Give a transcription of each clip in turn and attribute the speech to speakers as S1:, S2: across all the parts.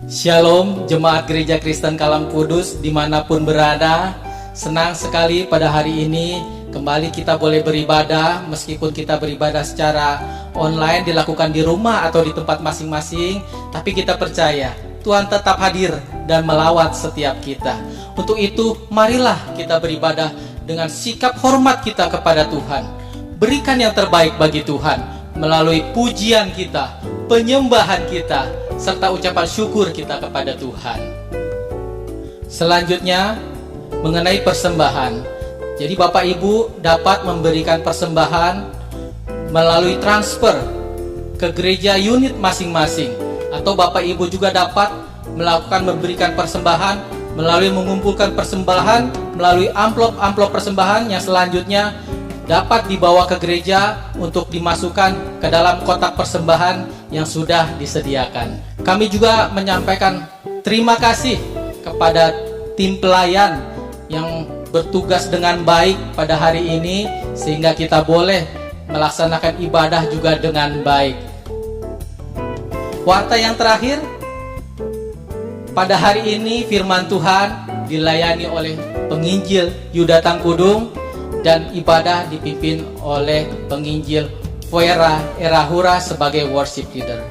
S1: Shalom Jemaat Gereja Kristen Kalam Kudus dimanapun berada. Senang sekali pada hari ini kembali kita boleh beribadah. Meskipun kita beribadah secara online, dilakukan di rumah atau di tempat masing-masing, tapi kita percaya Tuhan tetap hadir dan melawat setiap kita. Untuk itu marilah kita beribadah dengan sikap hormat kita kepada Tuhan. Berikan yang terbaik bagi Tuhan melalui pujian kita, penyembahan kita, serta ucapan syukur kita kepada Tuhan. Selanjutnya mengenai persembahan. Jadi Bapak Ibu dapat memberikan persembahan melalui transfer ke gereja unit masing-masing, atau Bapak Ibu juga dapat melakukan memberikan persembahan melalui mengumpulkan persembahan melalui amplop-amplop persembahan yang selanjutnya dapat dibawa ke gereja untuk dimasukkan ke dalam kotak persembahan yang sudah disediakan. Kami juga menyampaikan terima kasih kepada tim pelayan yang bertugas dengan baik pada hari ini, sehingga kita boleh melaksanakan ibadah juga dengan baik. Warta yang terakhir, pada hari ini firman Tuhan dilayani oleh penginjil Yuda Tangkudung dan ibadah dipimpin oleh penginjil Vera Erahura sebagai worship leader.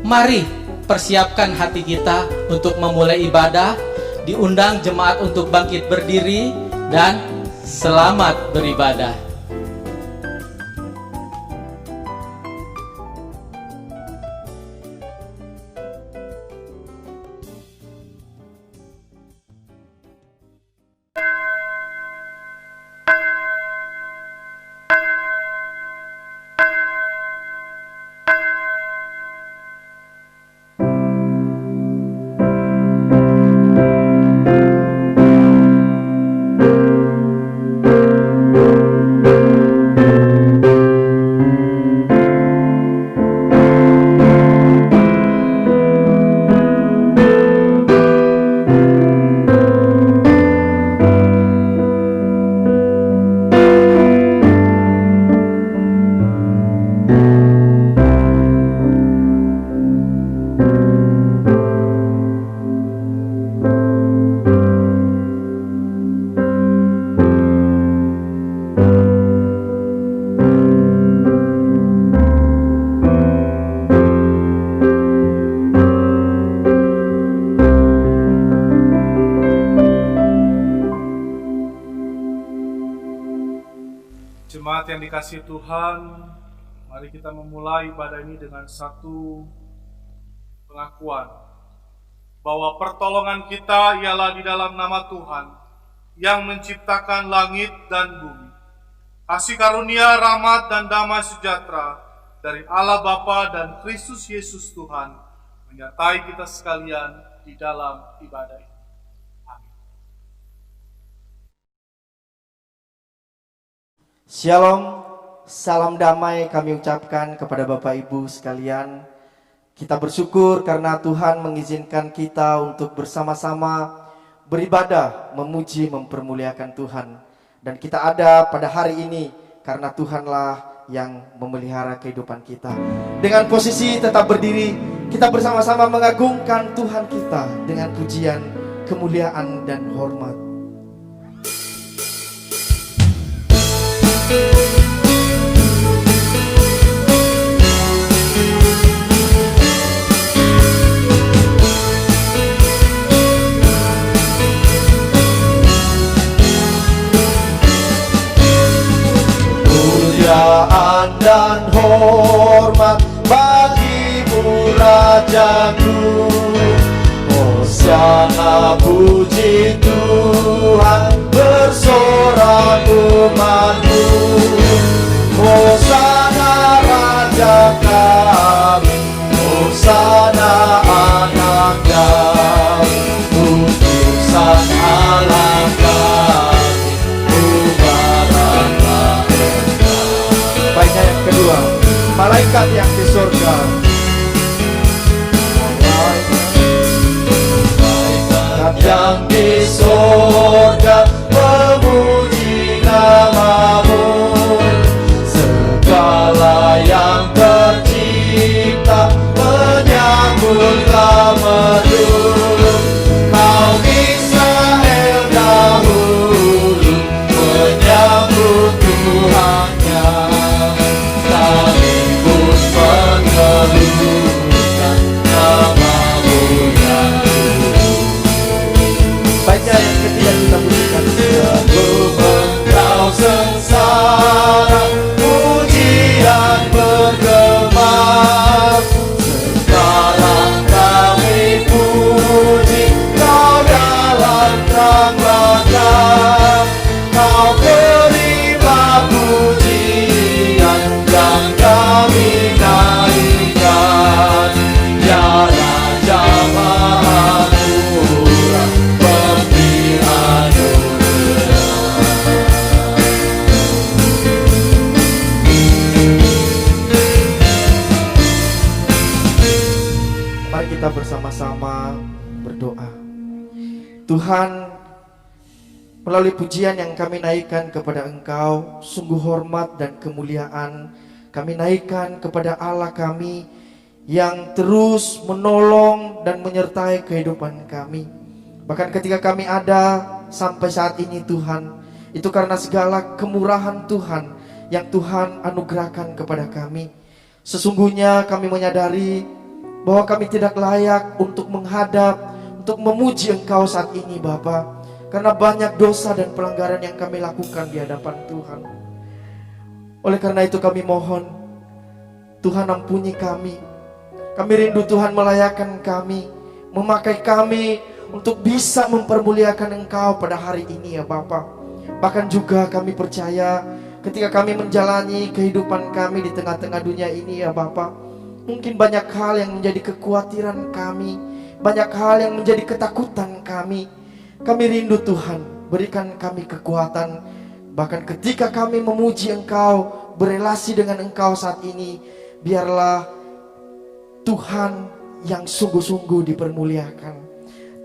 S1: Mari persiapkan hati kita untuk memulai ibadah. Diundang jemaat untuk bangkit berdiri dan selamat beribadah.
S2: Jemaat yang dikasihi Tuhan, mari kita memulai ibadah ini dengan satu pengakuan bahwa pertolongan kita ialah di dalam nama Tuhan yang menciptakan langit dan bumi. Kasih karunia, rahmat, dan damai sejahtera dari Allah Bapa dan Kristus Yesus Tuhan menyertai kita sekalian di dalam ibadah ini.
S3: Shalom, salam damai kami ucapkan kepada Bapak Ibu sekalian. Kita bersyukur karena Tuhan mengizinkan kita untuk bersama-sama beribadah, memuji, mempermuliakan Tuhan. Dan kita ada pada hari ini karena Tuhanlah yang memelihara kehidupan kita. Dengan posisi tetap berdiri, kita bersama-sama mengagungkan Tuhan kita dengan pujian, kemuliaan, dan hormat. Kemuliaan dan hormat bagimu Rajaku. Hosiana, puji Tuhan, bersorak umatmu. Hosana Raja kami, Hosana anak Daud, utusan Allah kami, mubaraklah Engkau. Baiknya yang kedua, malaikat yang di surga. Malaikat yang di surga memuji namamu. Segala yang tercipta menyambut kamu. bersama-sama berdoa. Tuhan, melalui pujian yang kami naikkan kepada Engkau, sungguh hormat dan kemuliaan kami naikkan kepada Allah kami yang terus menolong dan menyertai kehidupan kami. Bahkan ketika kami ada sampai saat ini Tuhan, itu karena segala kemurahan Tuhan yang Tuhan anugerahkan kepada kami. Sesungguhnya kami menyadari bahwa kami tidak layak untuk menghadap, untuk memuji Engkau saat ini Bapa, karena banyak dosa dan pelanggaran yang kami lakukan di hadapan Tuhan. Oleh karena itu kami mohon, Tuhan ampuni kami. Kami rindu Tuhan melayakkan kami, memakai kami untuk bisa mempermuliakan Engkau pada hari ini ya Bapa. Bahkan juga kami percaya ketika kami menjalani kehidupan kami di tengah-tengah dunia ini ya Bapa, mungkin banyak hal yang menjadi kekhawatiran kami, banyak hal yang menjadi ketakutan kami. Kami rindu Tuhan, berikan kami kekuatan. Bahkan ketika kami memuji Engkau, berelasi dengan Engkau saat ini, biarlah Tuhan yang sungguh-sungguh dipermuliakan.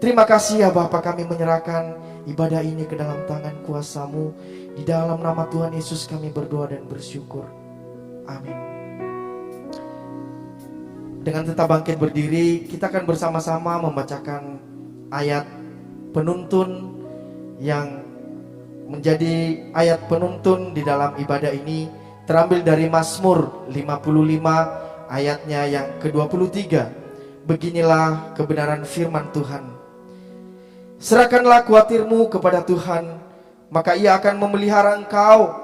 S3: Terima kasih ya Bapa, kami menyerahkan ibadah ini ke dalam tangan kuasa-Mu. Di dalam nama Tuhan Yesus kami berdoa dan bersyukur. Amin. Dengan tetap bangkit berdiri, kita akan bersama-sama membacakan ayat penuntun yang menjadi ayat penuntun di dalam ibadah ini, terambil dari Mazmur 55 ayatnya yang ke-23. Beginilah kebenaran firman Tuhan. Serahkanlah khawatirmu kepada Tuhan, maka Ia akan memelihara engkau.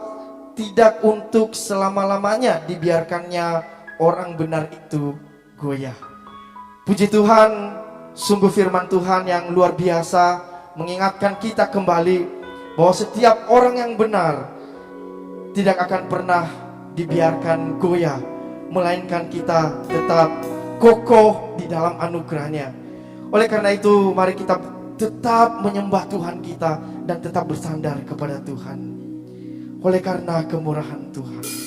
S3: Tidak untuk selama-lamanya dibiarkannya orang benar itu goyah. Puji Tuhan, sungguh firman Tuhan yang luar biasa mengingatkan kita kembali bahwa setiap orang yang benar tidak akan pernah dibiarkan goyah, melainkan kita tetap kokoh di dalam anugerahnya. Oleh karena itu mari kita tetap menyembah Tuhan kita dan tetap bersandar kepada Tuhan oleh karena kemurahan Tuhan.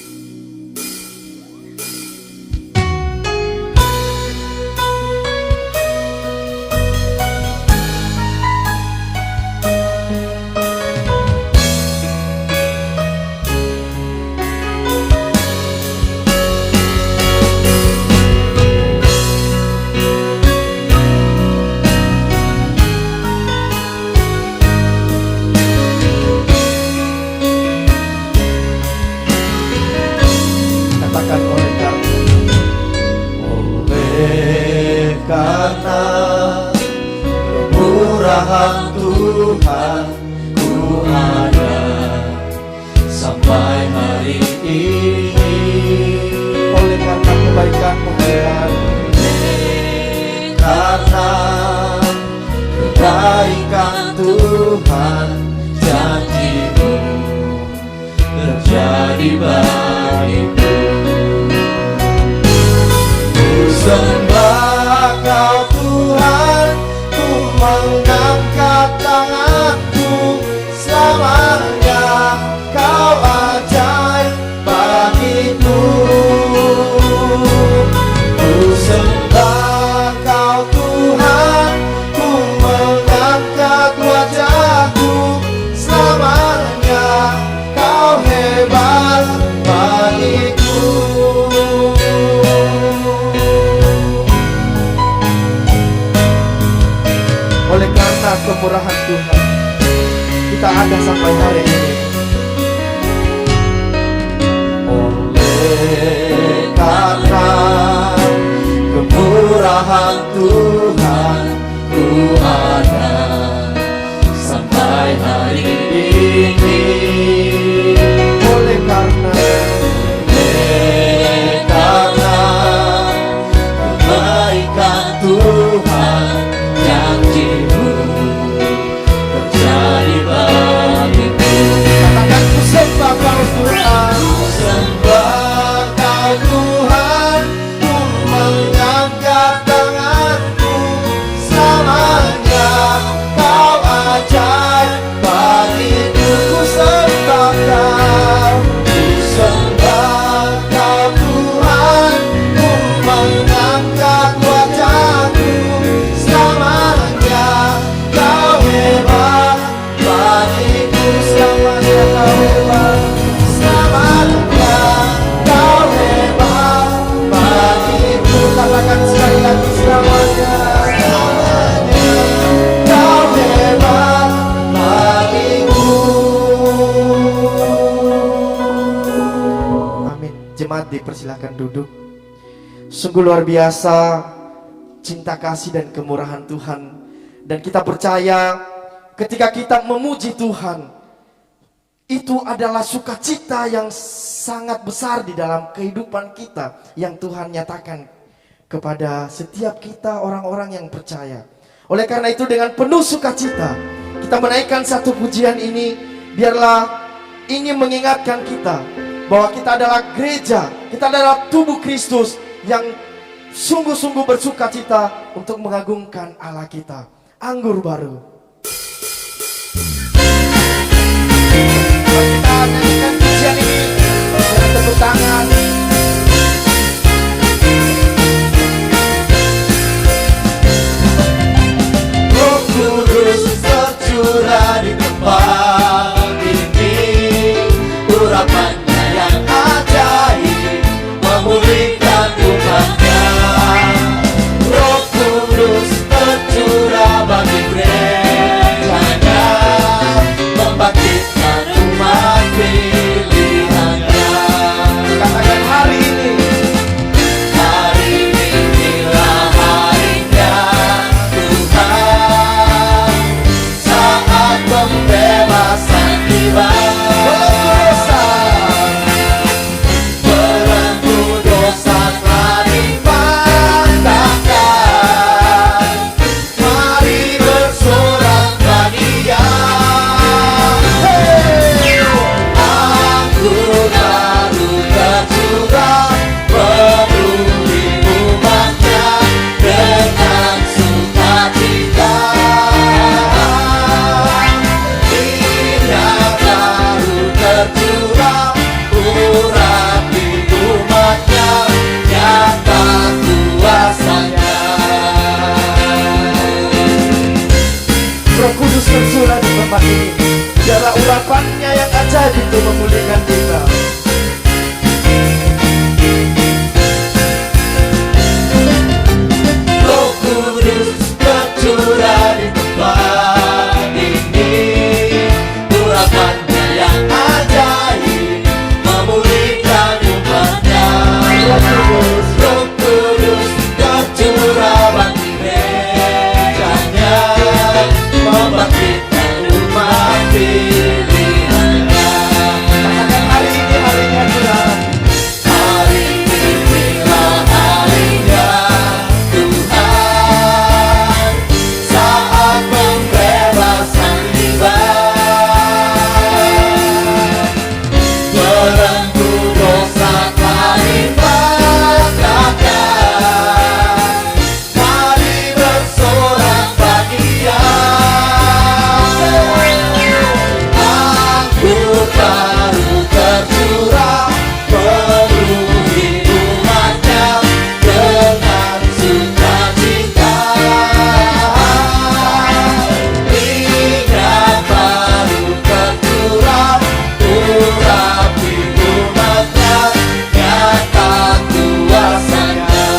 S4: Tuhan, ku ada sampai hari ini.
S3: Oleh karena kebaikan-Mu Tuhan,
S4: karena kebaikan Tuhan, janji-Mu terjadi bagiku. Ku sembah Kau Tuhan, ku mengangkat tanganku, selamanya Kau ajaib bagiku. Ku sembah Kau Tuhan, ku mengangkat wajahku, selamanya Kau hebat bagiku.
S3: oleh karena kemurahan Tuhan, kita ada sampai hari ini.
S4: Oleh karena kemurahan Tuhan, ku ada sampai hari ini.
S3: Oleh karena
S4: kebaikan Tuhan, janji-Mu terjadi bagiku.
S3: katakan ku sembah Kau Tuhan,
S4: Ku sembah Kau Tuhan, ku mengangkat tanganku, selamanya Kau ajaib bagiku. Ku sembah Kau, ku sembah Kau Tuhan, ku mengangkat wajahku,
S3: dipersilakan duduk. Sungguh luar biasa cinta kasih dan kemurahan Tuhan. Dan kita percaya ketika kita memuji Tuhan, itu adalah sukacita yang sangat besar di dalam kehidupan kita yang Tuhan nyatakan kepada setiap kita orang-orang yang percaya. Oleh karena itu dengan penuh sukacita kita menaikkan satu pujian ini. Biarlah ini mengingatkan kita bahwa kita adalah gereja, kita adalah tubuh Kristus yang sungguh-sungguh bersukacita untuk mengagungkan Allah kita. Anggur baru. Kita nyanyikan pujian ini dengan tepuk tangan.
S4: Roh Kudus tercurah di tempat ini, urapannya yang ajaib memulihkan umatnya. Roh Kudus tercurah bagi gerejanya, membangkitkan umat pilihannya.
S3: Katakan hari ini.
S4: Hari inilah harinya Tuhan, saat pembebasan tiba. Belenggu dosa telah dipatahkan, mari bersorak bahagia. Anggur baru tercurah penuhi umatnya dengan sukacita. Minyak baru tercurah urapi umatnya, nyata kuasanya.
S3: Roh Kudus tercurah di tempat ini. Biarlah urapannya yang ajaib itu memulihkan kita.
S4: Roh Kudus tercurah di tempat ini, urapannya yang ajaib memulihkan umatnya. Roh Kudus tercurah bagi gerejanya, membangkitkan umat pilihannya.
S3: Katakan hari ini harinya Tuhan.
S4: Hari inilah harinya Tuhan, saat pembebasan tiba. Belenggu dosa telah dipatahkan, mari bersorak bahagia. Anggur baru tercurah penuhi umatnya dengan sukacita. Minyak baru tercurah urapi umatnya, nyata kuasanya.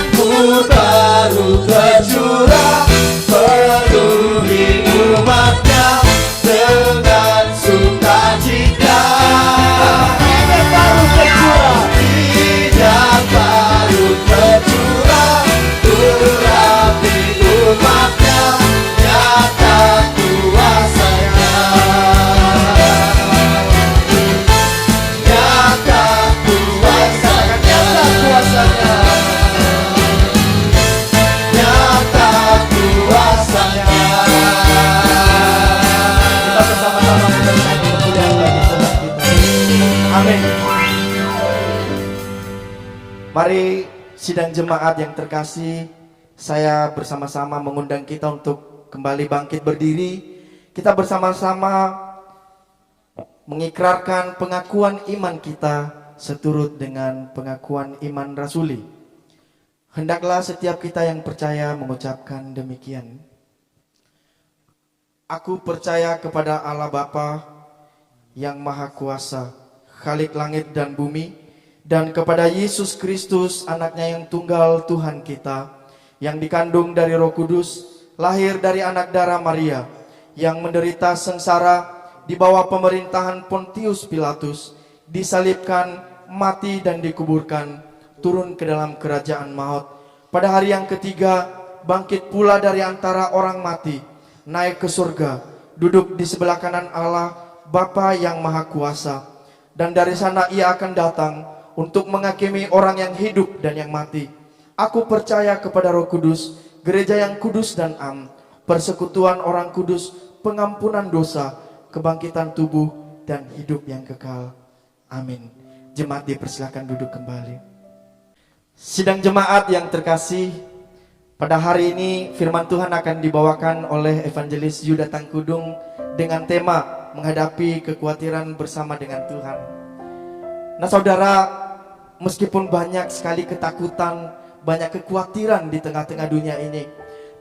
S4: Anggur baru tercurah penuhi umatnya dengan sukacita. Minyak baru tercurah, minyak baru tercurah urapi umatnya, nyata kuasanya. Nyata kuasanya, nyata kuasanya.
S3: Kita bersama-sama menyanyikan kemuliaan bagi Tuhan kita. Amin. Mari sidang jemaat yang terkasih, saya bersama-sama mengundang kita untuk kembali bangkit berdiri. Kita bersama-sama mengikrarkan pengakuan iman kita seturut dengan pengakuan iman rasuli. Hendaklah setiap kita yang percaya mengucapkan demikian. Aku percaya kepada Allah Bapa yang Maha Kuasa, Khalik langit dan bumi, dan kepada Yesus Kristus, anaknya yang tunggal Tuhan kita, yang dikandung dari Roh Kudus, lahir dari anak darah Maria, yang menderita sengsara, di bawah pemerintahan Pontius Pilatus, disalibkan, mati dan dikuburkan, turun ke dalam kerajaan maut. Pada hari yang ketiga, bangkit pula dari antara orang mati, naik ke surga, duduk di sebelah kanan Allah, Bapa yang Maha Kuasa. Dan dari sana ia akan datang untuk menghakimi orang yang hidup dan yang mati. Aku percaya kepada Roh Kudus, gereja yang kudus dan am, persekutuan orang kudus, pengampunan dosa, kebangkitan tubuh, dan hidup yang kekal. Amin. Jemaat dipersilakan duduk kembali. Sidang jemaat yang terkasih, pada hari ini firman Tuhan akan dibawakan oleh Evangelis Yuda Tangkudung dengan tema menghadapi kekhawatiran bersama dengan Tuhan. Nah saudara, meskipun banyak sekali ketakutan, banyak kekhawatiran di tengah-tengah dunia ini,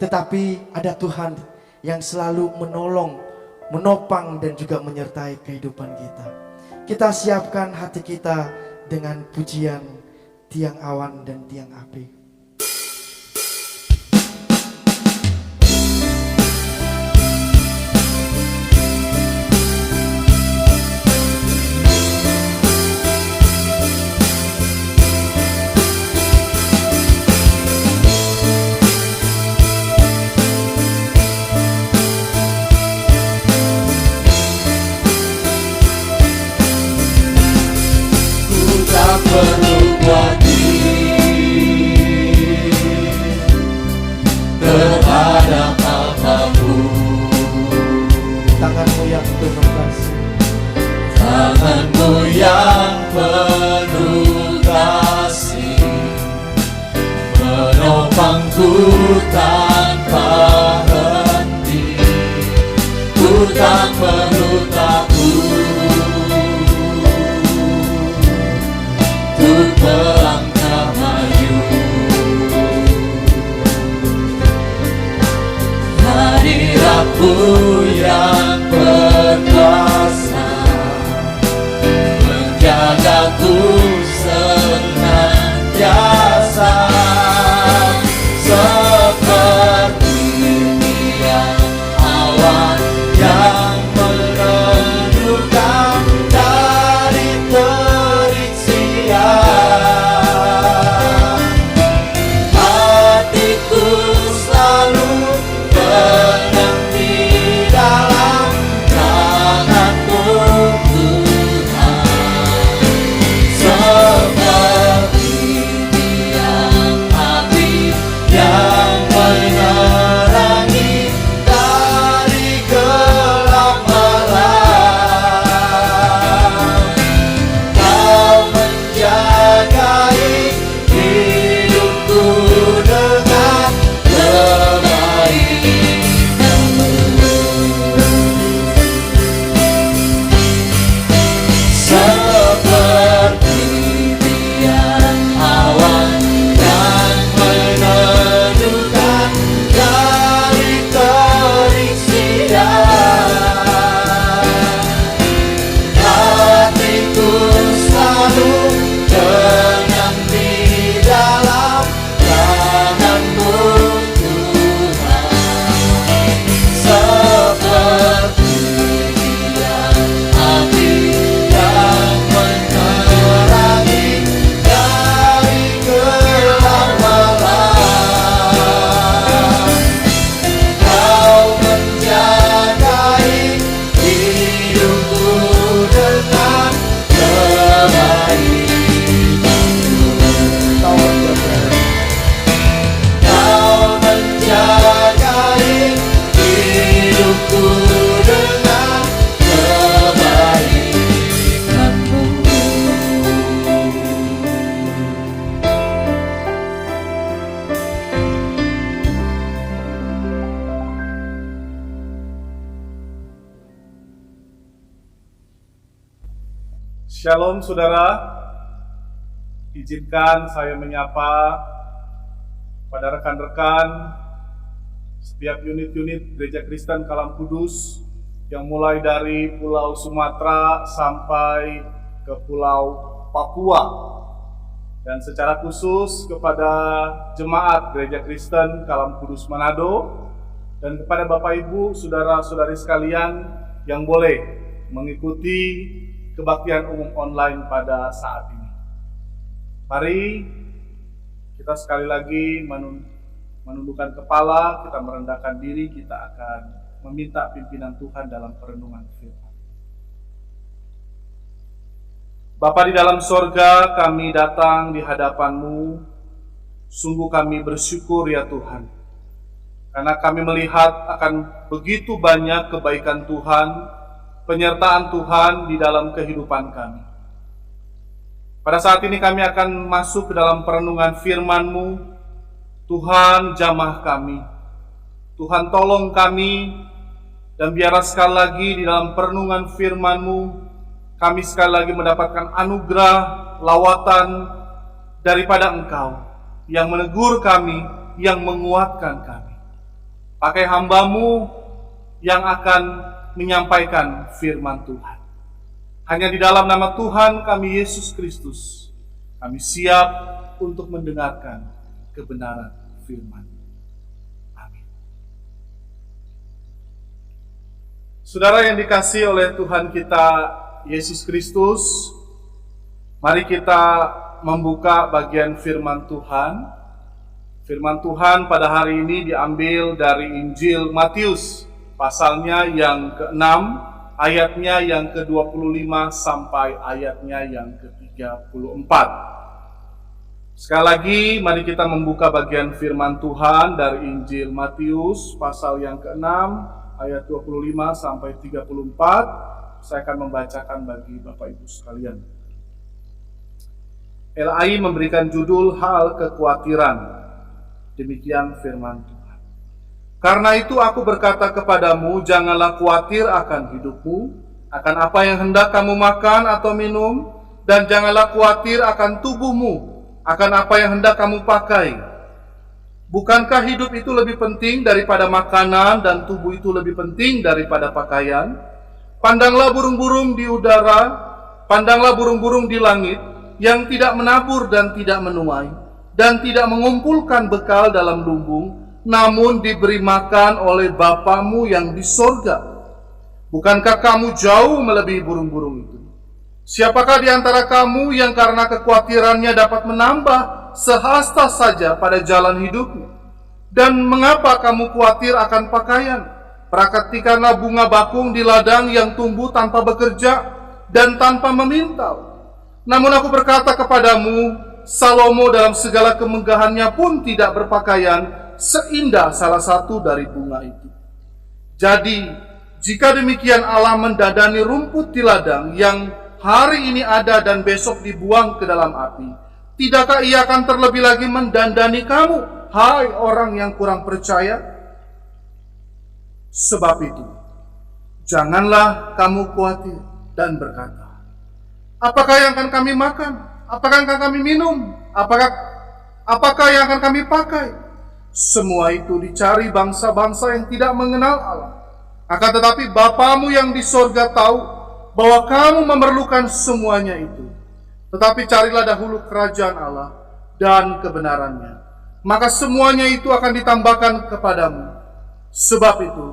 S3: tetapi ada Tuhan yang selalu menolong, menopang dan juga menyertai kehidupan kita. Kita siapkan hati kita dengan pujian tiang awan dan tiang api.
S4: Perlu khawatir terhadap apapun.
S3: Tanganmu yang penuh kasih,
S4: Tanganmu yang penuh kasih menopangku tanpa henti. Ku tak perlu takut untuk melangkah maju. Hadiratmu yang berkuasa menjagaku senantiasa, seperti tiang awan yang meneduhkan dari terik siang. Hatiku selalu tenang di dalam tangan-Mu Tuhan, seperti tiang api yang menerangi dari gelap malam. Kau menjagai hidupku dengan kebaikan-Mu, seperti tiang awan yang meneduhkan dari terik siang. Hatiku selalu tenang di dalam tangan-Mu Tuhan, seperti tiang api yang menerangi dari gelap malam. Kau menjagai hidupku dengan kebaikan-Mu. Kau menjagai hidupku dengan kebaikan-Mu.
S2: Shalom saudara, izinkan saya menyapa pada rekan-rekan setiap unit-unit Gereja Kristen Kalam Kudus yang mulai dari Pulau Sumatera sampai ke Pulau Papua, dan secara khusus kepada jemaat Gereja Kristen Kalam Kudus Manado, dan kepada Bapak Ibu, saudara-saudari sekalian yang boleh mengikuti kebaktian umum online pada saat ini. Mari kita sekali lagi menundukkan kepala, kita merendahkan diri, kita akan meminta pimpinan Tuhan dalam perenungan firman. Bapa di dalam sorga, kami datang di hadapan-Mu, sungguh kami bersyukur ya Tuhan, karena kami melihat akan begitu banyak kebaikan Tuhan, penyertaan Tuhan di dalam kehidupan kami. Pada saat ini kami akan masuk ke dalam perenungan firman-Mu. Tuhan, jamah kami. Tuhan, tolong kami. Dan biarlah sekali lagi di dalam perenungan firman-Mu, kami sekali lagi mendapatkan anugerah, lawatan daripada Engkau, yang menegur kami, yang menguatkan kami. Pakai hamba-Mu yang akan menyampaikan firman Tuhan. Hanya di dalam nama Tuhan kami Yesus Kristus, kami siap untuk mendengarkan kebenaran firman. Amin. Saudara yang dikasihi oleh Tuhan kita Yesus Kristus, mari kita membuka bagian firman Tuhan. Firman Tuhan pada hari ini diambil dari Injil Matius, pasalnya yang ke-6, ayatnya yang ke-25 sampai ayatnya yang ke-34. Sekali lagi, mari kita membuka bagian firman Tuhan dari Injil Matius, pasal yang ke-6, ayat 25 sampai 34. Saya akan membacakan bagi Bapak Ibu sekalian. LAI memberikan judul Hal Kekhawatiran. Demikian firman Tuhan. Karena itu aku berkata kepadamu, janganlah khawatir akan hidupmu, akan apa yang hendak kamu makan atau minum, dan janganlah khawatir akan tubuhmu, akan apa yang hendak kamu pakai. Bukankah hidup itu lebih penting daripada makanan, dan tubuh itu lebih penting daripada pakaian? Pandanglah burung-burung di udara, pandanglah burung-burung di langit, yang tidak menabur dan tidak menuai, dan tidak mengumpulkan bekal dalam lumbung, namun diberi makan oleh Bapamu yang di sorga. Bukankah kamu jauh melebihi burung-burung itu? Siapakah di antara kamu yang karena kekhawatirannya dapat menambah sehasta saja pada jalan hidupnya? Dan mengapa kamu khawatir akan pakaian? Perhatikanlah bunga bakung di ladang yang tumbuh tanpa bekerja dan tanpa memintal. Namun aku berkata kepadamu, Salomo dalam segala kemegahannya pun tidak berpakaian seindah salah satu dari bunga itu. Jadi, jika demikian Allah mendadani rumput di ladang yang hari ini ada dan besok dibuang ke dalam api, tidakkah Ia akan terlebih lagi mendandani kamu, hai orang yang kurang percaya? Sebab itu, janganlah kamu khawatir dan berkata, apakah yang akan kami makan? Apakah yang akan kami minum? Apakah yang akan kami pakai? Semua itu dicari bangsa-bangsa yang tidak mengenal Allah. Akan tetapi Bapamu yang di sorga tahu bahwa kamu memerlukan semuanya itu. Tetapi carilah dahulu kerajaan Allah dan kebenarannya, maka semuanya itu akan ditambahkan kepadamu. Sebab itu,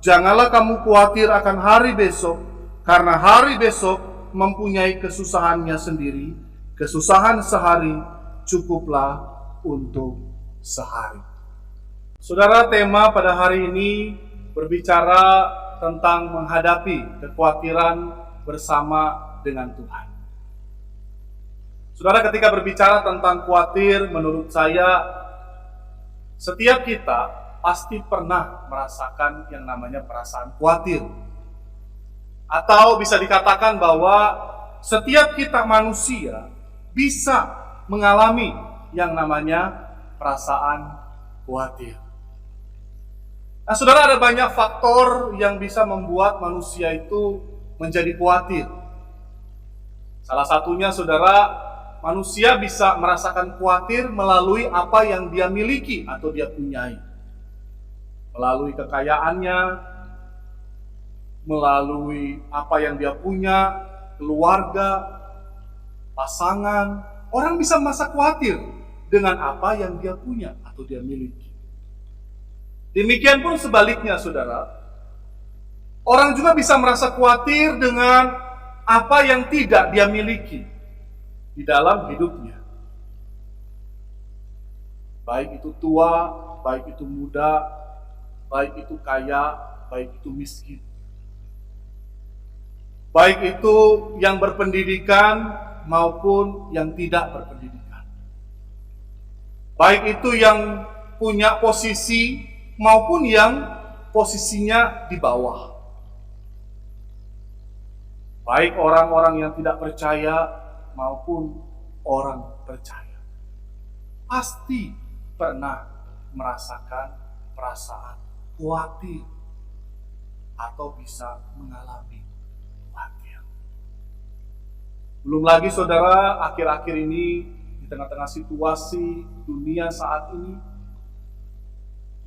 S2: janganlah kamu khawatir akan hari besok, karena hari besok mempunyai kesusahannya sendiri. Kesusahan sehari cukuplah untuk sehari. Saudara, tema pada hari ini berbicara tentang menghadapi kekhawatiran bersama dengan Tuhan. Saudara, ketika berbicara tentang khawatir, menurut saya setiap kita pasti pernah merasakan yang namanya perasaan khawatir. Atau bisa dikatakan bahwa setiap kita manusia bisa mengalami yang namanya perasaan khawatir. Nah, saudara, ada banyak faktor yang bisa membuat manusia itu menjadi khawatir. Salah satunya, saudara, manusia bisa merasakan khawatir melalui apa yang dia miliki atau dia punyai. Melalui kekayaannya, melalui apa yang dia punya, keluarga, pasangan. Orang bisa merasa khawatir dengan apa yang dia punya atau dia miliki. Demikian pun sebaliknya, saudara. Orang juga bisa merasa khawatir dengan apa yang tidak dia miliki di dalam hidupnya. Baik itu tua, baik itu muda, baik itu kaya, baik itu miskin. Baik itu yang berpendidikan maupun yang tidak berpendidikan. Baik itu yang punya posisi maupun yang posisinya di bawah. Baik orang-orang yang tidak percaya maupun orang percaya. Pasti pernah merasakan perasaan khawatir atau bisa mengalami khawatir. Belum lagi saudara, akhir-akhir ini di tengah-tengah situasi dunia saat ini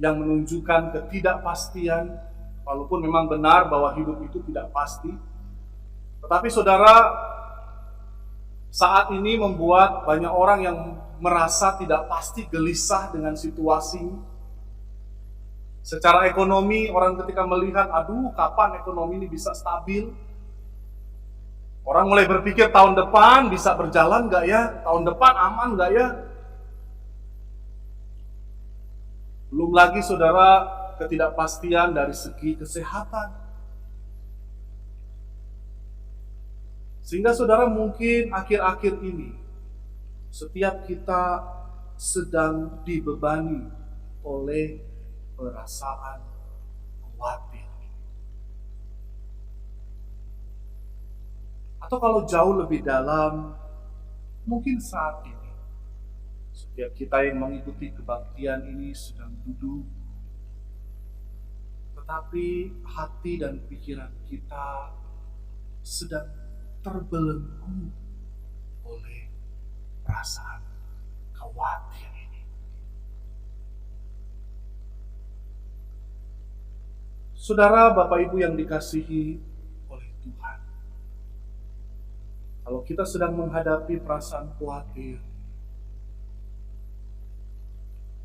S2: yang menunjukkan ketidakpastian, walaupun memang benar bahwa hidup itu tidak pasti, tetapi saudara, saat ini membuat banyak orang yang merasa tidak pasti, gelisah dengan situasi. Secara ekonomi, orang ketika melihat, aduh kapan ekonomi ini bisa stabil? Orang mulai berpikir tahun depan bisa berjalan nggak ya? Tahun depan aman nggak ya? Belum lagi saudara, ketidakpastian dari segi kesehatan. Sehingga saudara mungkin akhir-akhir ini, setiap kita sedang dibebani oleh perasaan khawatir. Atau kalau jauh lebih dalam, mungkin saat ini, setiap kita yang mengikuti kebaktian ini sedang duduk, tetapi hati dan pikiran kita sedang terbelenggu oleh perasaan khawatir ini. Saudara, Bapak Ibu yang dikasihi oleh Tuhan, kalau kita sedang menghadapi perasaan khawatir,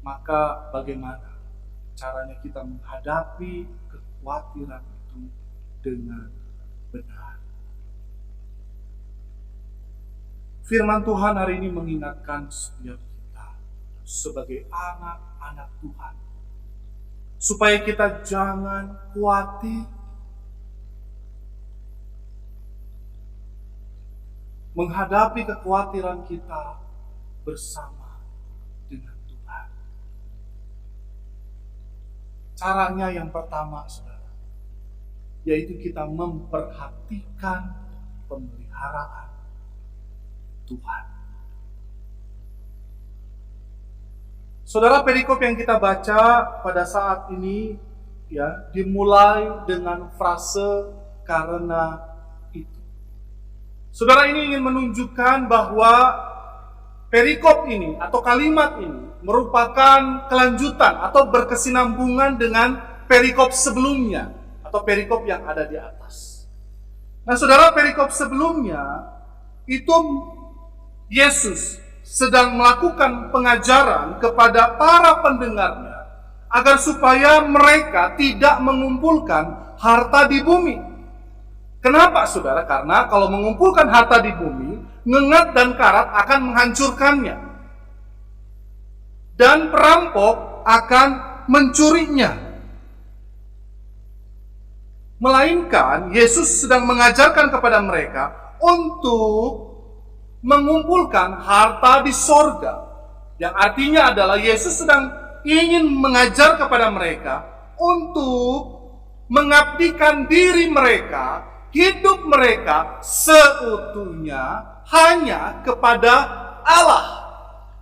S2: maka bagaimana caranya kita menghadapi kekhawatiran itu dengan benar? Firman Tuhan hari ini mengingatkan setiap kita sebagai anak-anak Tuhan, supaya kita jangan khawatir menghadapi kekhawatiran kita bersama dengan Tuhan. Caranya yang pertama, saudara, yaitu kita memperhatikan pemeliharaan Tuhan. Saudara, perikop yang kita baca pada saat ini ya dimulai dengan frase karena itu. Saudara, ini ingin menunjukkan bahwa perikop ini atau kalimat ini merupakan kelanjutan atau berkesinambungan dengan perikop sebelumnya atau perikop yang ada di atas. Nah, saudara, perikop sebelumnya itu Yesus sedang melakukan pengajaran kepada para pendengarnya agar supaya mereka tidak mengumpulkan harta di bumi. Kenapa, saudara? Karena kalau mengumpulkan harta di bumi, ngengat dan karat akan menghancurkannya. Dan perampok akan mencurinya. Melainkan Yesus sedang mengajarkan kepada mereka untuk mengumpulkan harta di sorga. Yang artinya adalah Yesus sedang ingin mengajar kepada mereka untuk mengabdikan diri mereka, hidup mereka seutuhnya hanya kepada Allah.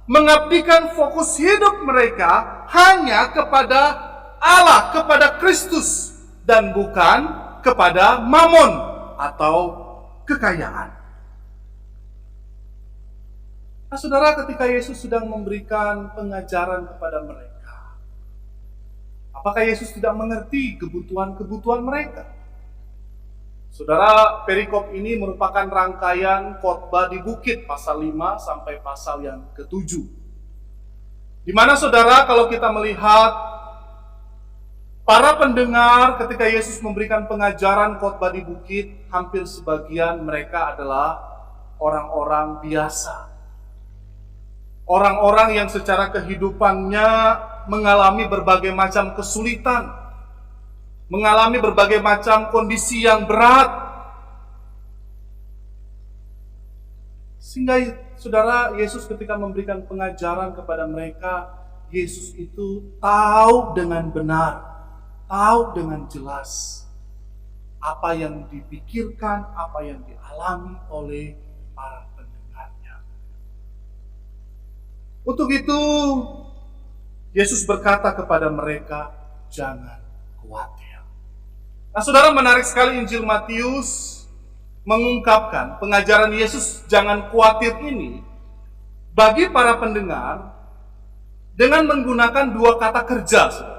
S2: Mengabdikan fokus hidup mereka hanya kepada Allah, kepada Kristus, dan bukan kepada mamon atau kekayaan. Nah, saudara, ketika Yesus sedang memberikan pengajaran kepada mereka, apakah Yesus tidak mengerti kebutuhan-kebutuhan mereka? Saudara, perikop ini merupakan rangkaian khotbah di bukit pasal 5 sampai pasal yang ke-7. Di mana, saudara, kalau kita melihat Para pendengar ketika Yesus memberikan pengajaran khotbah di bukit, hampir sebagian mereka adalah orang-orang biasa. Orang-orang yang secara kehidupannya mengalami berbagai macam kesulitan, mengalami berbagai macam kondisi yang berat. Sehingga saudara, Yesus ketika memberikan pengajaran kepada mereka, Yesus itu tahu dengan benar, tahu dengan jelas apa yang dipikirkan, apa yang dialami oleh para pendengarnya. Untuk itu, Yesus berkata kepada mereka, jangan khawatir. Nah, saudara, menarik sekali Injil Matius mengungkapkan pengajaran Yesus jangan khawatir ini bagi para pendengar dengan menggunakan dua kata kerja.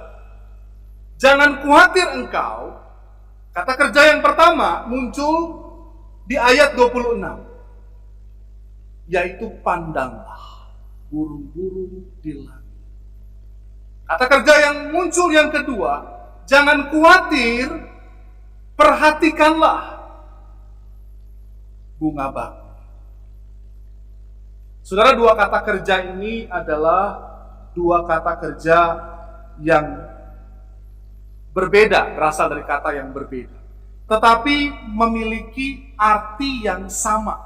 S2: Jangan khawatir engkau. Kata kerja yang pertama muncul di ayat 26, yaitu pandanglah burung-burung di langit. Kata kerja yang muncul yang kedua, jangan khawatir, perhatikanlah bunga bakung. Saudara, dua kata kerja ini adalah dua kata kerja yang berbeda, berasal dari kata yang berbeda, tetapi memiliki arti yang sama.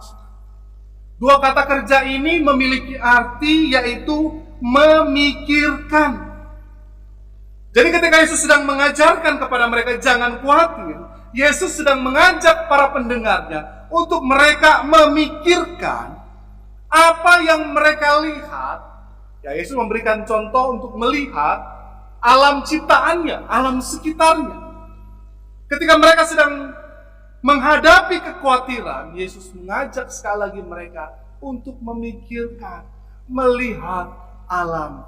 S2: Dua kata kerja ini memiliki arti, yaitu memikirkan. Jadi ketika Yesus sedang mengajarkan kepada mereka jangan khawatir, Yesus sedang mengajak para pendengarnya untuk mereka memikirkan apa yang mereka lihat. Ya, Yesus memberikan contoh untuk melihat alam ciptaannya, alam sekitarnya. Ketika mereka sedang menghadapi kekhawatiran, Yesus mengajak sekali lagi mereka untuk memikirkan, melihat alam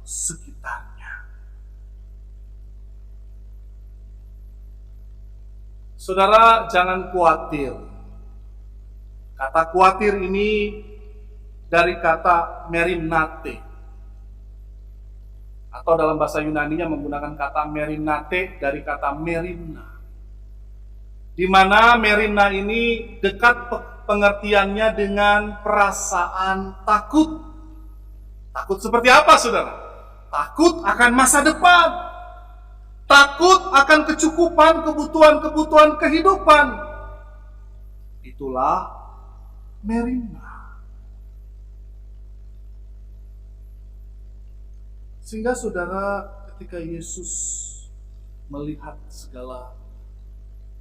S2: sekitarnya. Saudara, jangan khawatir. Kata khawatir ini dari kata merinate, atau dalam bahasa Yunaninya menggunakan kata merinate dari kata merina, di mana merina ini dekat pengertiannya dengan perasaan takut. Takut seperti apa, saudara? Takut akan masa depan, takut akan kecukupan kebutuhan-kebutuhan kehidupan. Itulah merina. Sehingga saudara, ketika Yesus melihat segala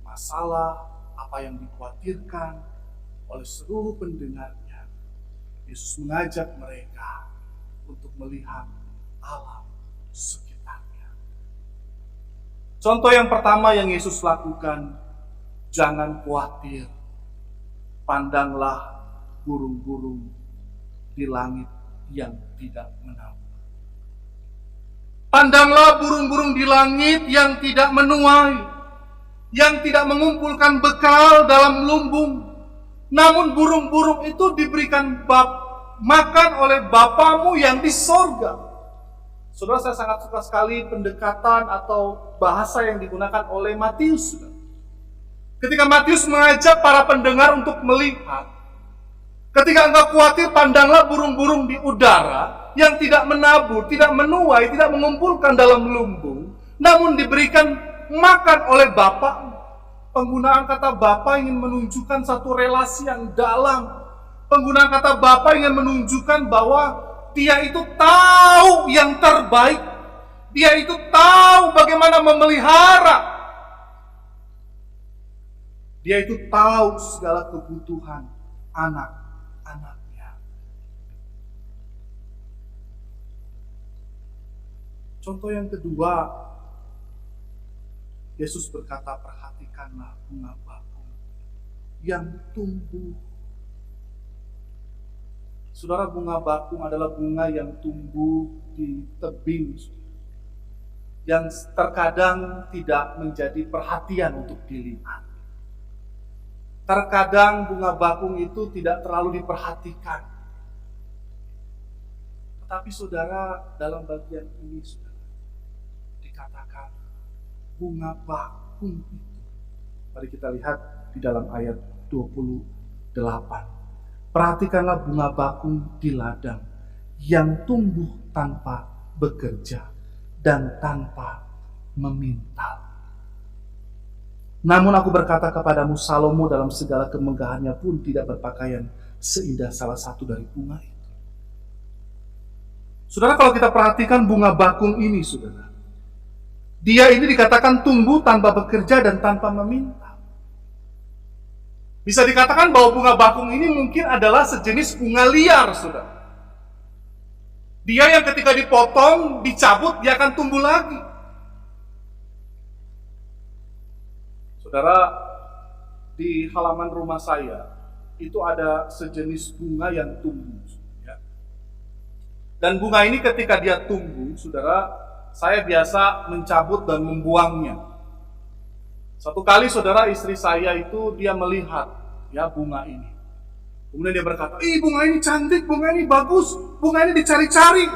S2: masalah, apa yang dikhawatirkan oleh seluruh pendengarnya, Yesus mengajak mereka untuk melihat alam sekitarnya. Contoh yang pertama yang Yesus lakukan, jangan khawatir, pandanglah burung-burung di langit yang tidak menabur. Pandanglah burung-burung di langit yang tidak menuai, yang tidak mengumpulkan bekal dalam lumbung. Namun burung-burung itu diberikan makan oleh Bapamu yang di sorga. Saudara, saya sangat suka sekali pendekatan atau bahasa yang digunakan oleh Matius. Ketika Matius mengajak para pendengar untuk melihat, ketika engkau khawatir, pandanglah burung-burung di udara yang tidak menabur, tidak menuai, tidak mengumpulkan dalam lumbung, namun diberikan makan oleh Bapa. Penggunaan kata Bapa ingin menunjukkan satu relasi yang dalam. Penggunaan kata Bapa ingin menunjukkan bahwa Dia itu tahu yang terbaik. Dia itu tahu bagaimana memelihara. Dia itu tahu segala kebutuhan anak-anaknya. Contoh yang kedua, Yesus berkata, perhatikanlah bunga bakung yang tumbuh. Saudara, bunga bakung adalah bunga yang tumbuh di tebing, yang terkadang tidak menjadi perhatian untuk dilihat. Terkadang bunga bakung itu tidak terlalu diperhatikan. Tetapi saudara, dalam bagian ini saudara, dikatakan bunga bakung itu? Mari kita lihat di dalam ayat 28. Perhatikanlah bunga bakung di ladang yang tumbuh tanpa bekerja dan tanpa memintal. Namun aku berkata kepadamu, Salomo dalam segala kemegahannya pun tidak berpakaian seindah salah satu dari bunga itu. Saudara, kalau kita perhatikan bunga bakung ini, saudara, dia ini dikatakan tumbuh tanpa bekerja dan tanpa meminta. Bisa dikatakan bahwa bunga bakung ini mungkin adalah sejenis bunga liar, saudara. Dia yang ketika dipotong, dicabut, dia akan tumbuh lagi. Saudara, di halaman rumah saya, itu ada sejenis bunga yang tumbuh. Ya. Dan bunga ini ketika dia tumbuh, saudara, saya biasa mencabut dan membuangnya. Satu kali saudara, istri saya itu dia melihat ya bunga ini. Kemudian dia berkata, "Ih, bunga ini cantik, bunga ini bagus, bunga ini dicari-cari."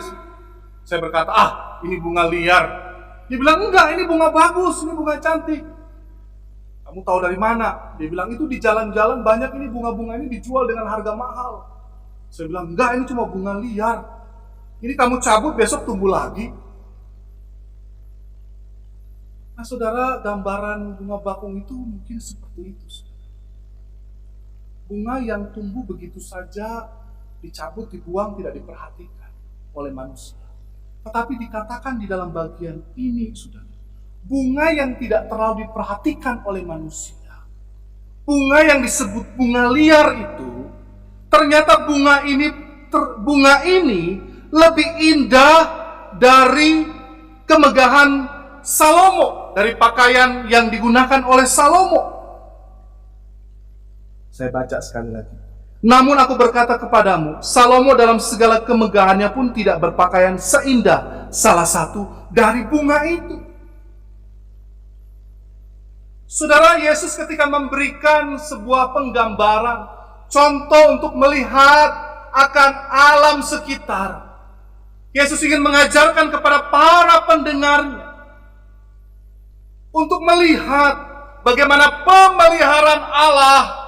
S2: Saya berkata, "Ah, ini bunga liar." Dia bilang, "Enggak, ini bunga bagus, ini bunga cantik." "Kamu tahu dari mana?" Dia bilang, "Itu di jalan-jalan banyak ini bunga-bunga ini dijual dengan harga mahal." Saya bilang, "Enggak, ini cuma bunga liar. Ini kamu cabut, besok tumbuh lagi." Nah, saudara, gambaran bunga bakung itu mungkin seperti itu. Bunga yang tumbuh begitu saja, dicabut, dibuang, tidak diperhatikan oleh manusia. Tetapi dikatakan di dalam bagian ini, saudara, bunga yang tidak terlalu diperhatikan oleh manusia, bunga yang disebut bunga liar itu, ternyata bunga ini lebih indah dari kemegahan Salomo, dari pakaian yang digunakan oleh Salomo. Saya baca sekali lagi. Namun aku berkata kepadamu, Salomo dalam segala kemegahannya pun tidak berpakaian seindah salah satu dari bunga itu. Saudara, Yesus ketika memberikan sebuah penggambaran, contoh untuk melihat akan alam sekitar, Yesus ingin mengajarkan kepada para pendengarnya untuk melihat bagaimana pemeliharaan Allah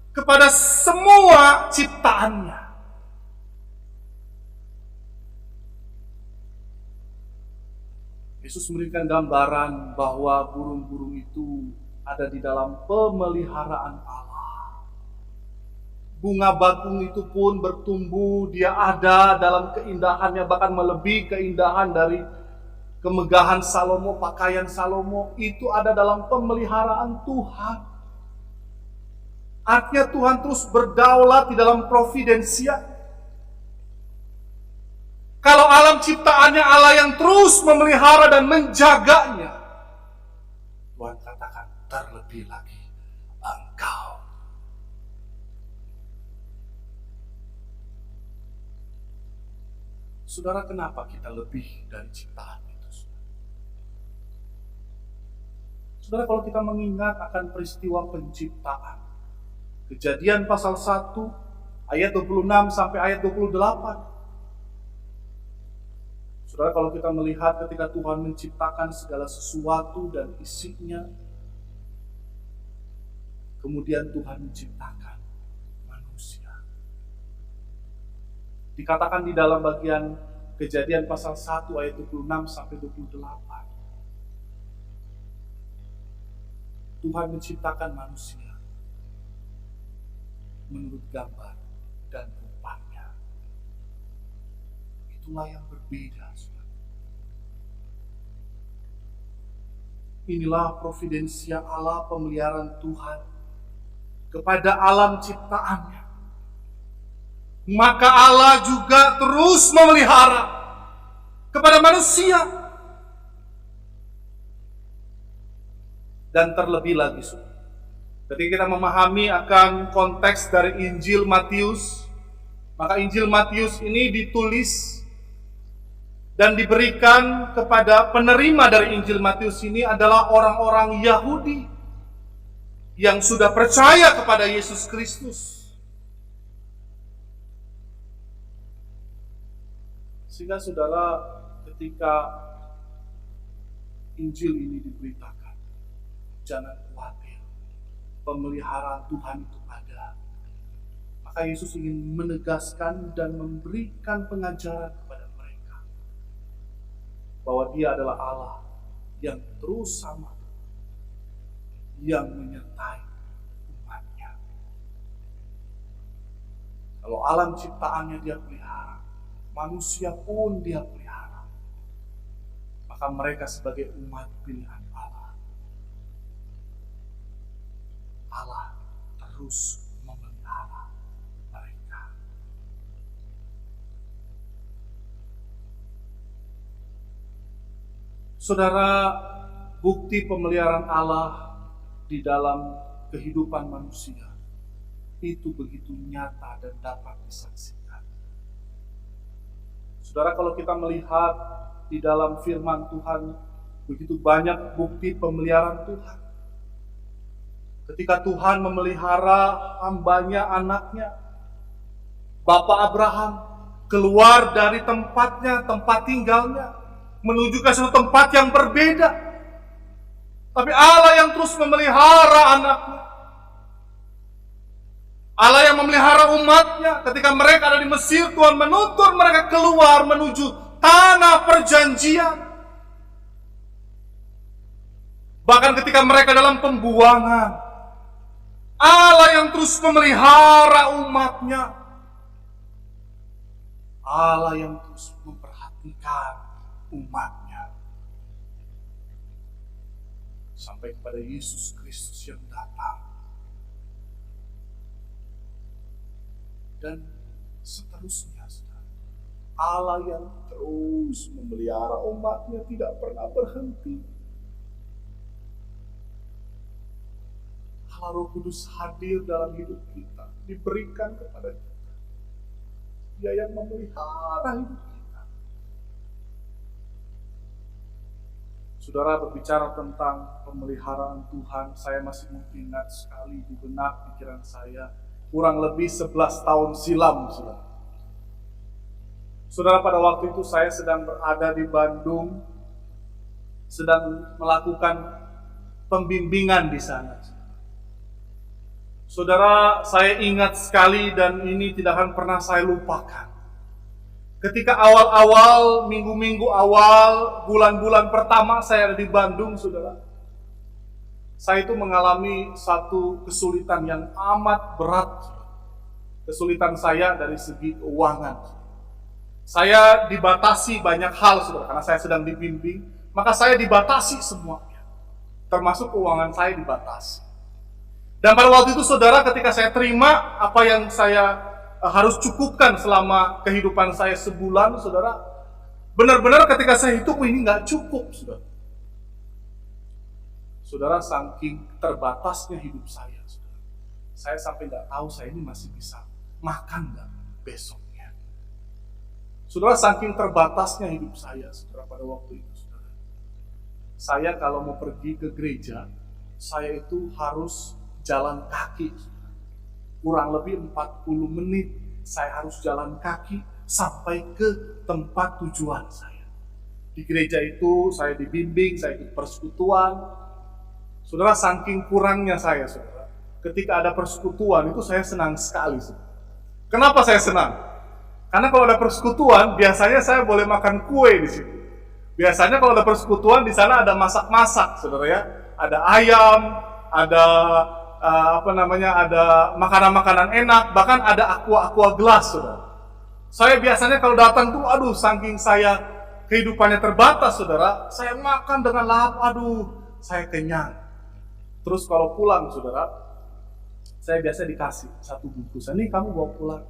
S2: kepada semua ciptaannya. Yesus memberikan gambaran bahwa burung-burung itu ada di dalam pemeliharaan Allah. Bunga bakung itu pun bertumbuh, dia ada dalam keindahannya, bahkan melebihi keindahan dari kemegahan Salomo, pakaian Salomo, itu ada dalam pemeliharaan Tuhan. Artinya Tuhan terus berdaulat di dalam providensia. Kalau alam ciptaannya Allah yang terus memelihara dan menjaganya, Tuhan katakan, terlebih lagi engkau. Saudara, kenapa kita lebih dari ciptaan itu? Saudara, kalau kita mengingat akan peristiwa penciptaan, Kejadian pasal 1 ayat 26 sampai ayat 28. Saudara, kalau kita melihat ketika Tuhan menciptakan segala sesuatu dan isinya, kemudian Tuhan menciptakan manusia. Dikatakan di dalam bagian Kejadian pasal 1 ayat 26 sampai 28. Tuhan menciptakan manusia menurut gambar dan rupanya. Itulah yang berbeda. Inilah providensia Allah, pemeliharaan Tuhan kepada alam ciptaannya. Maka Allah juga terus memelihara kepada manusia. Dan terlebih lagi, ketika kita memahami akan konteks dari Injil Matius, maka Injil Matius ini ditulis dan diberikan kepada penerima dari Injil Matius ini adalah orang-orang Yahudi yang sudah percaya kepada Yesus Kristus. Sehingga saudara, ketika Injil ini diberitakan. Jangan khawatir, pemeliharaan Tuhan itu ada. Maka Yesus ingin menegaskan dan memberikan pengajaran kepada mereka bahwa Dia adalah Allah yang terus sama, yang menyertai umatnya. Kalau alam ciptaannya Dia pelihara, manusia pun Dia pelihara, maka mereka sebagai umat pilihan Allah, Allah terus memelihara mereka. Saudara, bukti pemeliharaan Allah di dalam kehidupan manusia itu begitu nyata dan dapat disaksikan. Saudara, kalau kita melihat di dalam firman Tuhan, begitu banyak bukti pemeliharaan Tuhan. Ketika Tuhan memelihara hambanya, anaknya, Bapak Abraham keluar dari tempatnya, tempat tinggalnya, menuju ke suatu tempat yang berbeda. Tapi Allah yang terus memelihara anaknya, Allah yang memelihara umatnya. Ketika mereka ada di Mesir, Tuhan menuntun mereka keluar menuju tanah perjanjian. Bahkan ketika mereka dalam pembuangan, Allah yang terus memelihara umatnya, Allah yang terus memperhatikan umatnya, sampai kepada Yesus Kristus yang datang. Dan seterusnya, saudara. Allah yang terus memelihara umatnya tidak pernah berhenti. Allah Roh Kudus hadir dalam hidup kita, diberikan kepada kita. Dia yang memelihara hidup kita. Saudara, berbicara tentang pemeliharaan Tuhan, saya masih mengingat sekali di benak pikiran saya, kurang lebih 11 tahun silam, saudara. Saudara, pada waktu itu saya sedang berada di Bandung, sedang melakukan pembimbingan di sana. Saudara, saya ingat sekali dan ini tidak akan pernah saya lupakan. Ketika awal-awal, minggu-minggu awal, bulan-bulan pertama saya ada di Bandung, saudara, saya itu mengalami satu kesulitan yang amat berat. Kesulitan saya dari segi keuangan. Saya dibatasi banyak hal, saudara, karena saya sedang dibimbing, maka saya dibatasi semuanya. Termasuk keuangan saya dibatasi. Dan pada waktu itu, saudara, ketika saya terima apa yang saya harus cukupkan selama kehidupan saya sebulan, saudara, benar-benar ketika saya hitung, ini nggak cukup, saudara. Saudara, saking terbatasnya hidup saya, saudara, saya sampai nggak tahu saya ini masih bisa makan nggak besoknya. Saudara, saking terbatasnya hidup saya, saudara, pada waktu itu, saudara, saya kalau mau pergi ke gereja, saya itu harus jalan kaki. Kurang lebih 40 menit saya harus jalan kaki sampai ke tempat tujuan saya. Di gereja itu saya dibimbing, saya ikut persekutuan. Saudara, saking kurangnya saya, saudara, ketika ada persekutuan itu saya senang sekali, saudara. Kenapa saya senang? Karena kalau ada persekutuan, biasanya saya boleh makan kue di situ. Biasanya kalau ada persekutuan, di sana ada masak-masak, saudara ya. Ada ayam, ada ada makanan-makanan enak, bahkan ada aqua gelas, saudara. Saya biasanya kalau datang tuh, saking saya kehidupannya terbatas, saudara, saya makan dengan lahap, saya kenyang. Terus kalau pulang, saudara, saya biasa dikasih satu bungkusan, nih kamu bawa pulang.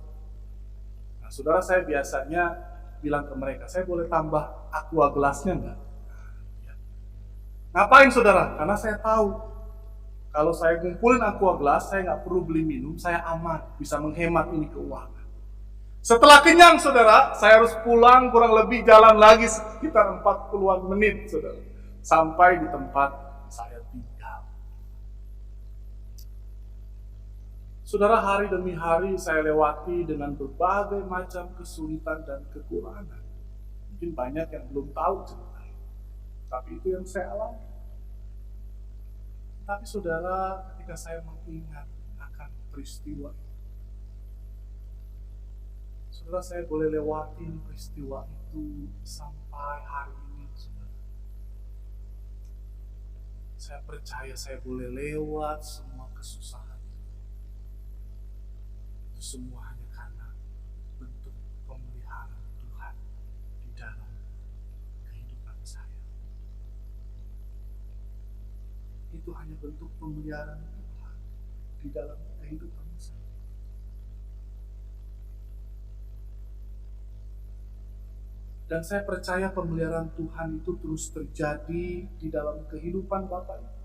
S2: Nah, saudara, saya biasanya bilang ke mereka, saya boleh tambah aqua gelasnya enggak? Ngapain, saudara? Karena saya tahu kalau saya kumpulin aqua gelas, saya nggak perlu beli minum, saya aman, bisa menghemat ini keuangan. Setelah kenyang, saudara, saya harus pulang kurang lebih jalan lagi sekitar 40-an menit, saudara, sampai di tempat saya tinggal. Saudara, hari demi hari saya lewati dengan berbagai macam kesulitan dan kekurangan. Mungkin banyak yang belum tahu ceritanya. Tapi itu yang saya alami. Tapi saudara, ketika saya mengingat akan peristiwa itu, saudara, saya boleh lewatin peristiwa itu sampai hari ini, saudara. Saya percaya saya boleh lewat semua kesusahan. Itu semua hanya karena bentuk pemeliharaan Tuhan di dalam kehidupan saya. Itu hanya bentuk pemeliharaan Tuhan di dalam kehidupan saya. Dan saya percaya pemeliharaan Tuhan itu terus terjadi di dalam kehidupan Bapak Ibu.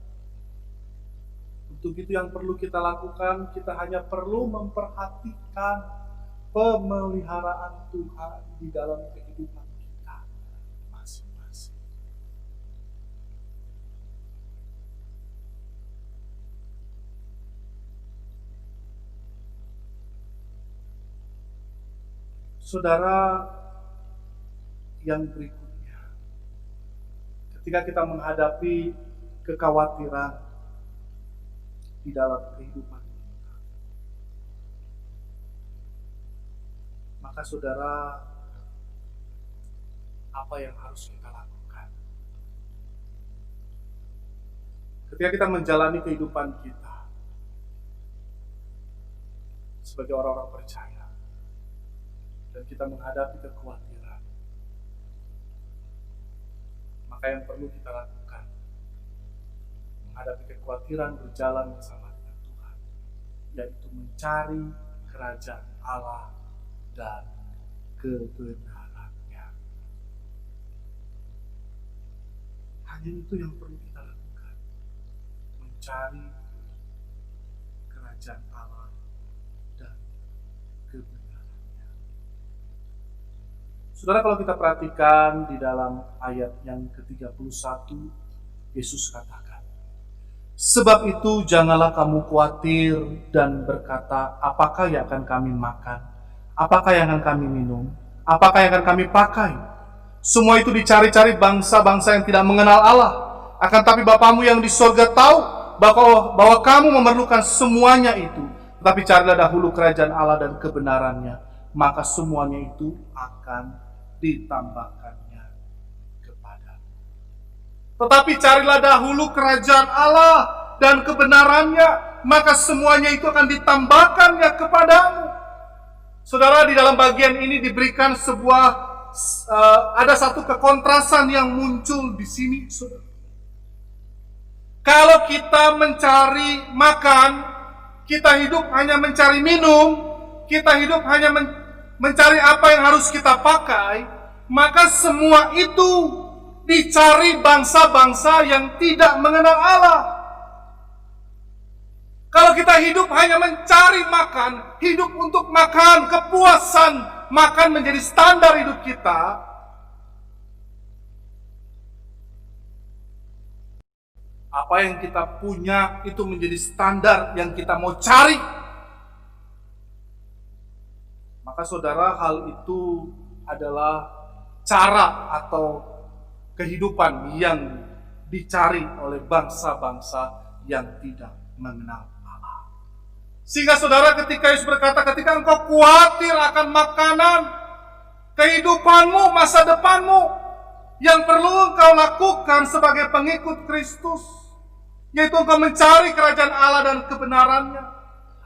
S2: Untuk itu yang perlu kita lakukan, kita hanya perlu memperhatikan pemeliharaan Tuhan di dalam kehidupan kita masing-masing. Saudara, yang berikutnya, ketika kita menghadapi kekhawatiran di dalam kehidupan kita, maka saudara, apa yang harus kita lakukan? Ketika kita menjalani kehidupan kita sebagai orang-orang percaya, dan kita menghadapi kekhawatiran, maka yang perlu kita lakukan menghadapi kekhawatiran berjalan bersama dengan Tuhan, yaitu mencari kerajaan Allah dan kebenarannya. Hanya itu yang perlu kita lakukan, mencari kerajaan Allah dan kebenarannya. Saudara, kalau kita perhatikan di dalam ayat yang ke-31, Yesus katakan, "Sebab itu janganlah kamu khawatir dan berkata, apakah yang akan kami makan? Apakah yang akan kami minum? Apakah yang akan kami pakai? Semua itu dicari-cari bangsa-bangsa yang tidak mengenal Allah. Akan tapi Bapamu yang di surga tahu bahwa kamu memerlukan semuanya itu. Tetapi carilah dahulu kerajaan Allah dan kebenarannya, maka semuanya itu akan ditambahkannya kepadamu." Tetapi carilah dahulu kerajaan Allah dan kebenarannya, maka semuanya itu akan ditambahkannya kepadamu. Saudara, di dalam bagian ini diberikan ada satu kekontrasan yang muncul di sini, saudara. Kalau kita mencari makan, kita hidup hanya mencari minum, kita hidup hanya mencari apa yang harus kita pakai, maka semua itu dicari bangsa-bangsa yang tidak mengenal Allah. Kalau kita hidup hanya mencari makan, hidup untuk makan, kepuasan makan menjadi standar hidup kita, apa yang kita punya itu menjadi standar yang kita mau cari, maka saudara, hal itu adalah cara atau kehidupan yang dicari oleh bangsa-bangsa yang tidak mengenal Allah. Sehingga saudara, ketika Yesus berkata, ketika engkau khawatir akan makanan, kehidupanmu, masa depanmu, yang perlu engkau lakukan sebagai pengikut Kristus, yaitu engkau mencari kerajaan Allah dan kebenarannya.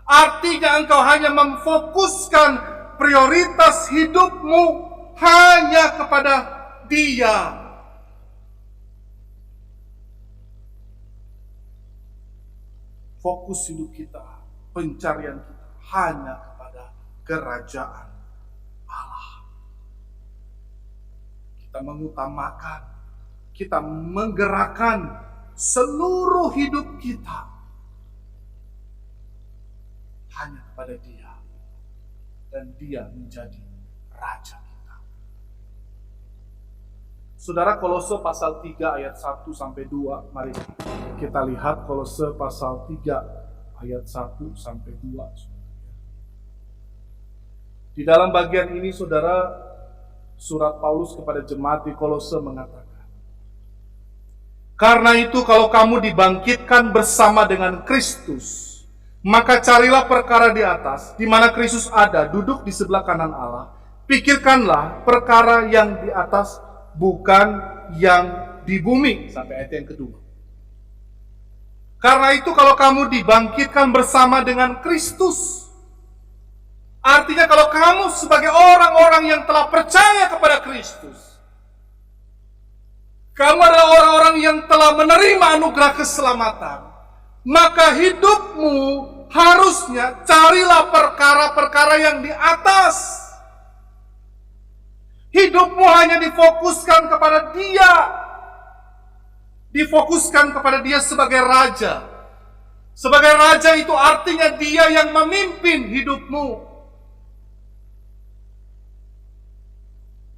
S2: Artinya engkau hanya memfokuskan prioritas hidupmu hanya kepada Dia. Fokus hidup kita, pencarian kita hanya kepada kerajaan Allah. Kita mengutamakan, kita menggerakkan seluruh hidup kita hanya kepada Dia, dan Dia menjadi Raja kita. Saudara, Kolose pasal 3 ayat 1-2, mari kita lihat Kolose pasal 3 ayat 1-2. Di dalam bagian ini, saudara, surat Paulus kepada jemaat di Kolose mengatakan, Karena itu kalau kamu dibangkitkan bersama dengan Kristus, maka carilah perkara di atas, di mana Kristus ada, duduk di sebelah kanan Allah. Pikirkanlah perkara yang di atas, bukan yang di bumi. Sampai ayat yang kedua. Karena itu kalau kamu dibangkitkan bersama dengan Kristus, artinya kalau kamu sebagai orang-orang yang telah percaya kepada Kristus, kamu adalah orang-orang yang telah menerima anugerah keselamatan, maka hidupmu harusnya carilah perkara-perkara yang di atas. Hidupmu hanya difokuskan kepada Dia. Difokuskan kepada Dia sebagai Raja. Sebagai Raja itu artinya Dia yang memimpin hidupmu.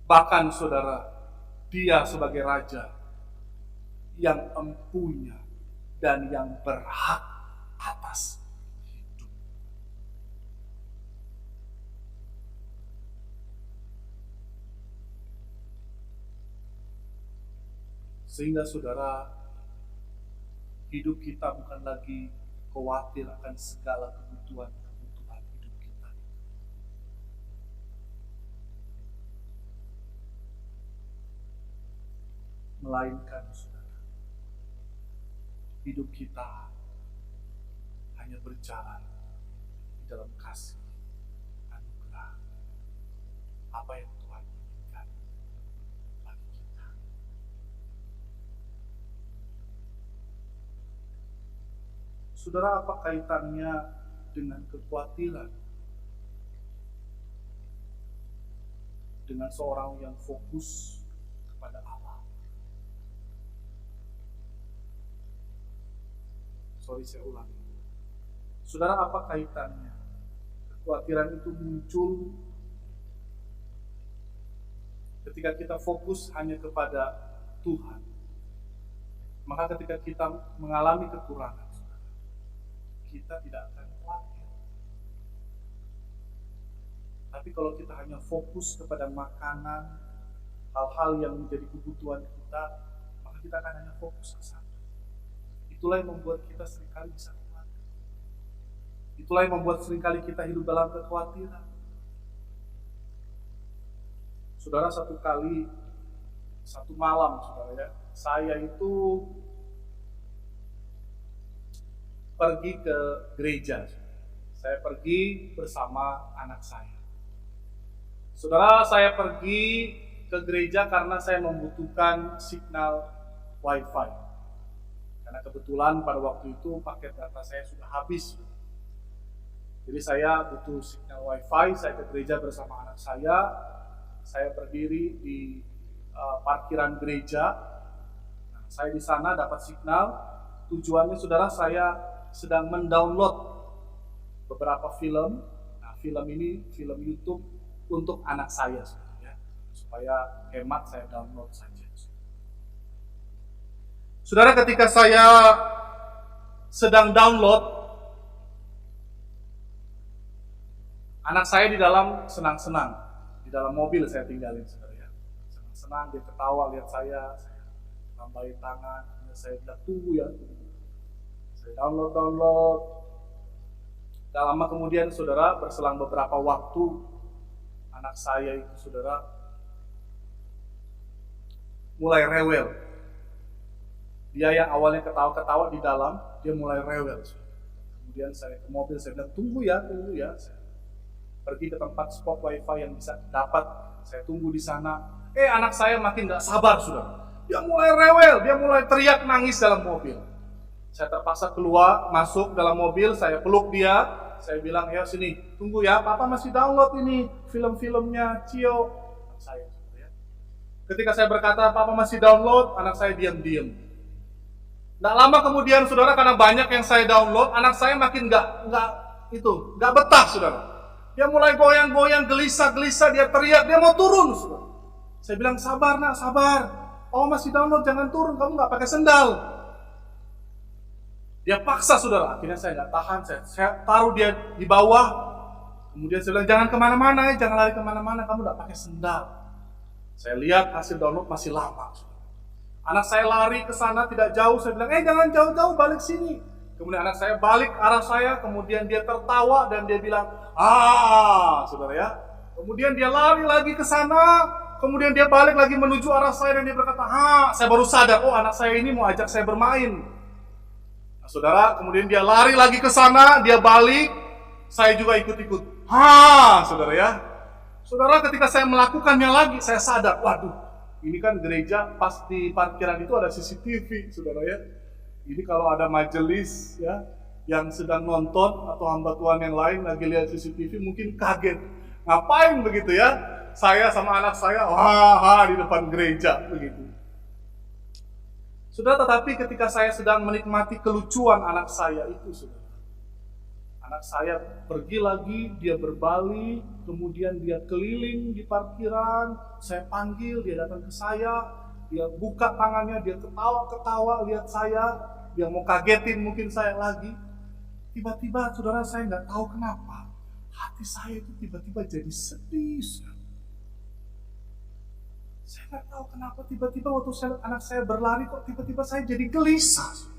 S2: Bahkan saudara, Dia sebagai Raja yang empunya dan yang berhak atas hidup. Sehingga saudara, hidup kita bukan lagi khawatir akan segala kebutuhan hidup kita. Melainkan saudara, hidup kita hanya berjalan di dalam kasih anugerah apa yang Tuhan inginkan bagi kita. Saudara, apa kaitannya dengan kekhawatiran? Dengan seorang yang fokus kepada Allah. Saya ulangi. Saudara, apa kaitannya? Kekhawatiran itu muncul ketika kita fokus hanya kepada Tuhan. Maka ketika kita mengalami kekurangan, kita tidak akan khawatir. Tapi kalau kita hanya fokus kepada makanan, hal-hal yang menjadi kebutuhan kita, maka kita akan hanya fokus ke sana. Itulah yang membuat kita seringkali bisa khawatir. Itulah yang membuat seringkali kita hidup dalam kekhawatiran. Saudara, satu malam, saudara ya, saya itu pergi ke gereja. Saya pergi bersama anak saya. Saudara, saya pergi ke gereja karena saya membutuhkan signal Wi-Fi. Karena kebetulan pada waktu itu paket data saya sudah habis. Jadi saya butuh signal Wi-Fi, saya ke gereja bersama anak saya berdiri di parkiran gereja. Nah, saya di sana dapat signal. Tujuannya saudara, saya sedang mendownload beberapa film. Nah, film ini film YouTube untuk anak saya, ya. Supaya hemat saya download saja. Saudara, ketika saya sedang download, anak saya di dalam senang-senang, di dalam mobil saya tinggalin, saudara ya. Senang-senang, dia ketawa lihat saya tambahin tangan, saya bilang tunggu ya. Saya download. Tak lama kemudian saudara, berselang beberapa waktu, anak saya itu saudara mulai rewel. Dia yang awalnya ketawa-ketawa di dalam, dia mulai rewel. Kemudian saya ke mobil, saya bilang tunggu ya. Saya pergi ke tempat spot Wi-Fi yang bisa dapat. Saya tunggu di sana. Anak saya makin gak sabar, saudara. Dia mulai rewel, dia mulai teriak nangis dalam mobil. Saya terpaksa keluar, masuk dalam mobil, saya peluk dia. Saya bilang, ya sini, tunggu ya, papa masih download ini film-filmnya Cio. Anak saya, ya. Ketika saya berkata, papa masih download, anak saya diam-diam. Nggak lama kemudian, saudara, karena banyak yang saya download, anak saya makin nggak betah, saudara. Dia mulai goyang-goyang, gelisah-gelisah, dia teriak, dia mau turun, saudara. Saya bilang, sabar nak, sabar. Oh masih download, jangan turun, kamu nggak pakai sendal. Dia paksa, saudara. Akhirnya saya nggak tahan, saya taruh dia di bawah. Kemudian saya bilang, jangan kemana-mana, jangan lari kemana-mana, kamu nggak pakai sendal. Saya lihat hasil download masih lama, saudara. Anak saya lari ke sana tidak jauh, saya bilang, jangan jauh-jauh, balik sini. Kemudian anak saya balik arah saya, kemudian dia tertawa dan dia bilang, saudara ya. Kemudian dia lari lagi ke sana, kemudian dia balik lagi menuju arah saya dan dia berkata, saya baru sadar, anak saya ini mau ajak saya bermain. Nah, saudara, kemudian dia lari lagi ke sana, dia balik, saya juga ikut-ikut. Saudara ya. Saudara, ketika saya melakukannya lagi, saya sadar, waduh, ini kan gereja, pas di parkiran itu ada CCTV, saudara ya. Ini kalau ada majelis ya, yang sedang nonton atau hamba Tuhan yang lain lagi lihat CCTV mungkin kaget. Ngapain begitu ya? Saya sama anak saya, di depan gereja begitu. Saudara, tetapi ketika saya sedang menikmati kelucuan anak saya itu, saudara. Anak saya pergi lagi, dia berbalik, kemudian dia keliling di parkiran, saya panggil, dia datang ke saya, dia buka tangannya, dia ketawa-ketawa lihat saya, dia mau kagetin mungkin saya lagi. Tiba-tiba, saudara, saya nggak tahu kenapa, hati saya itu tiba-tiba jadi sedih. Saya nggak tahu kenapa tiba-tiba waktu anak saya berlari kok tiba-tiba saya jadi gelisah.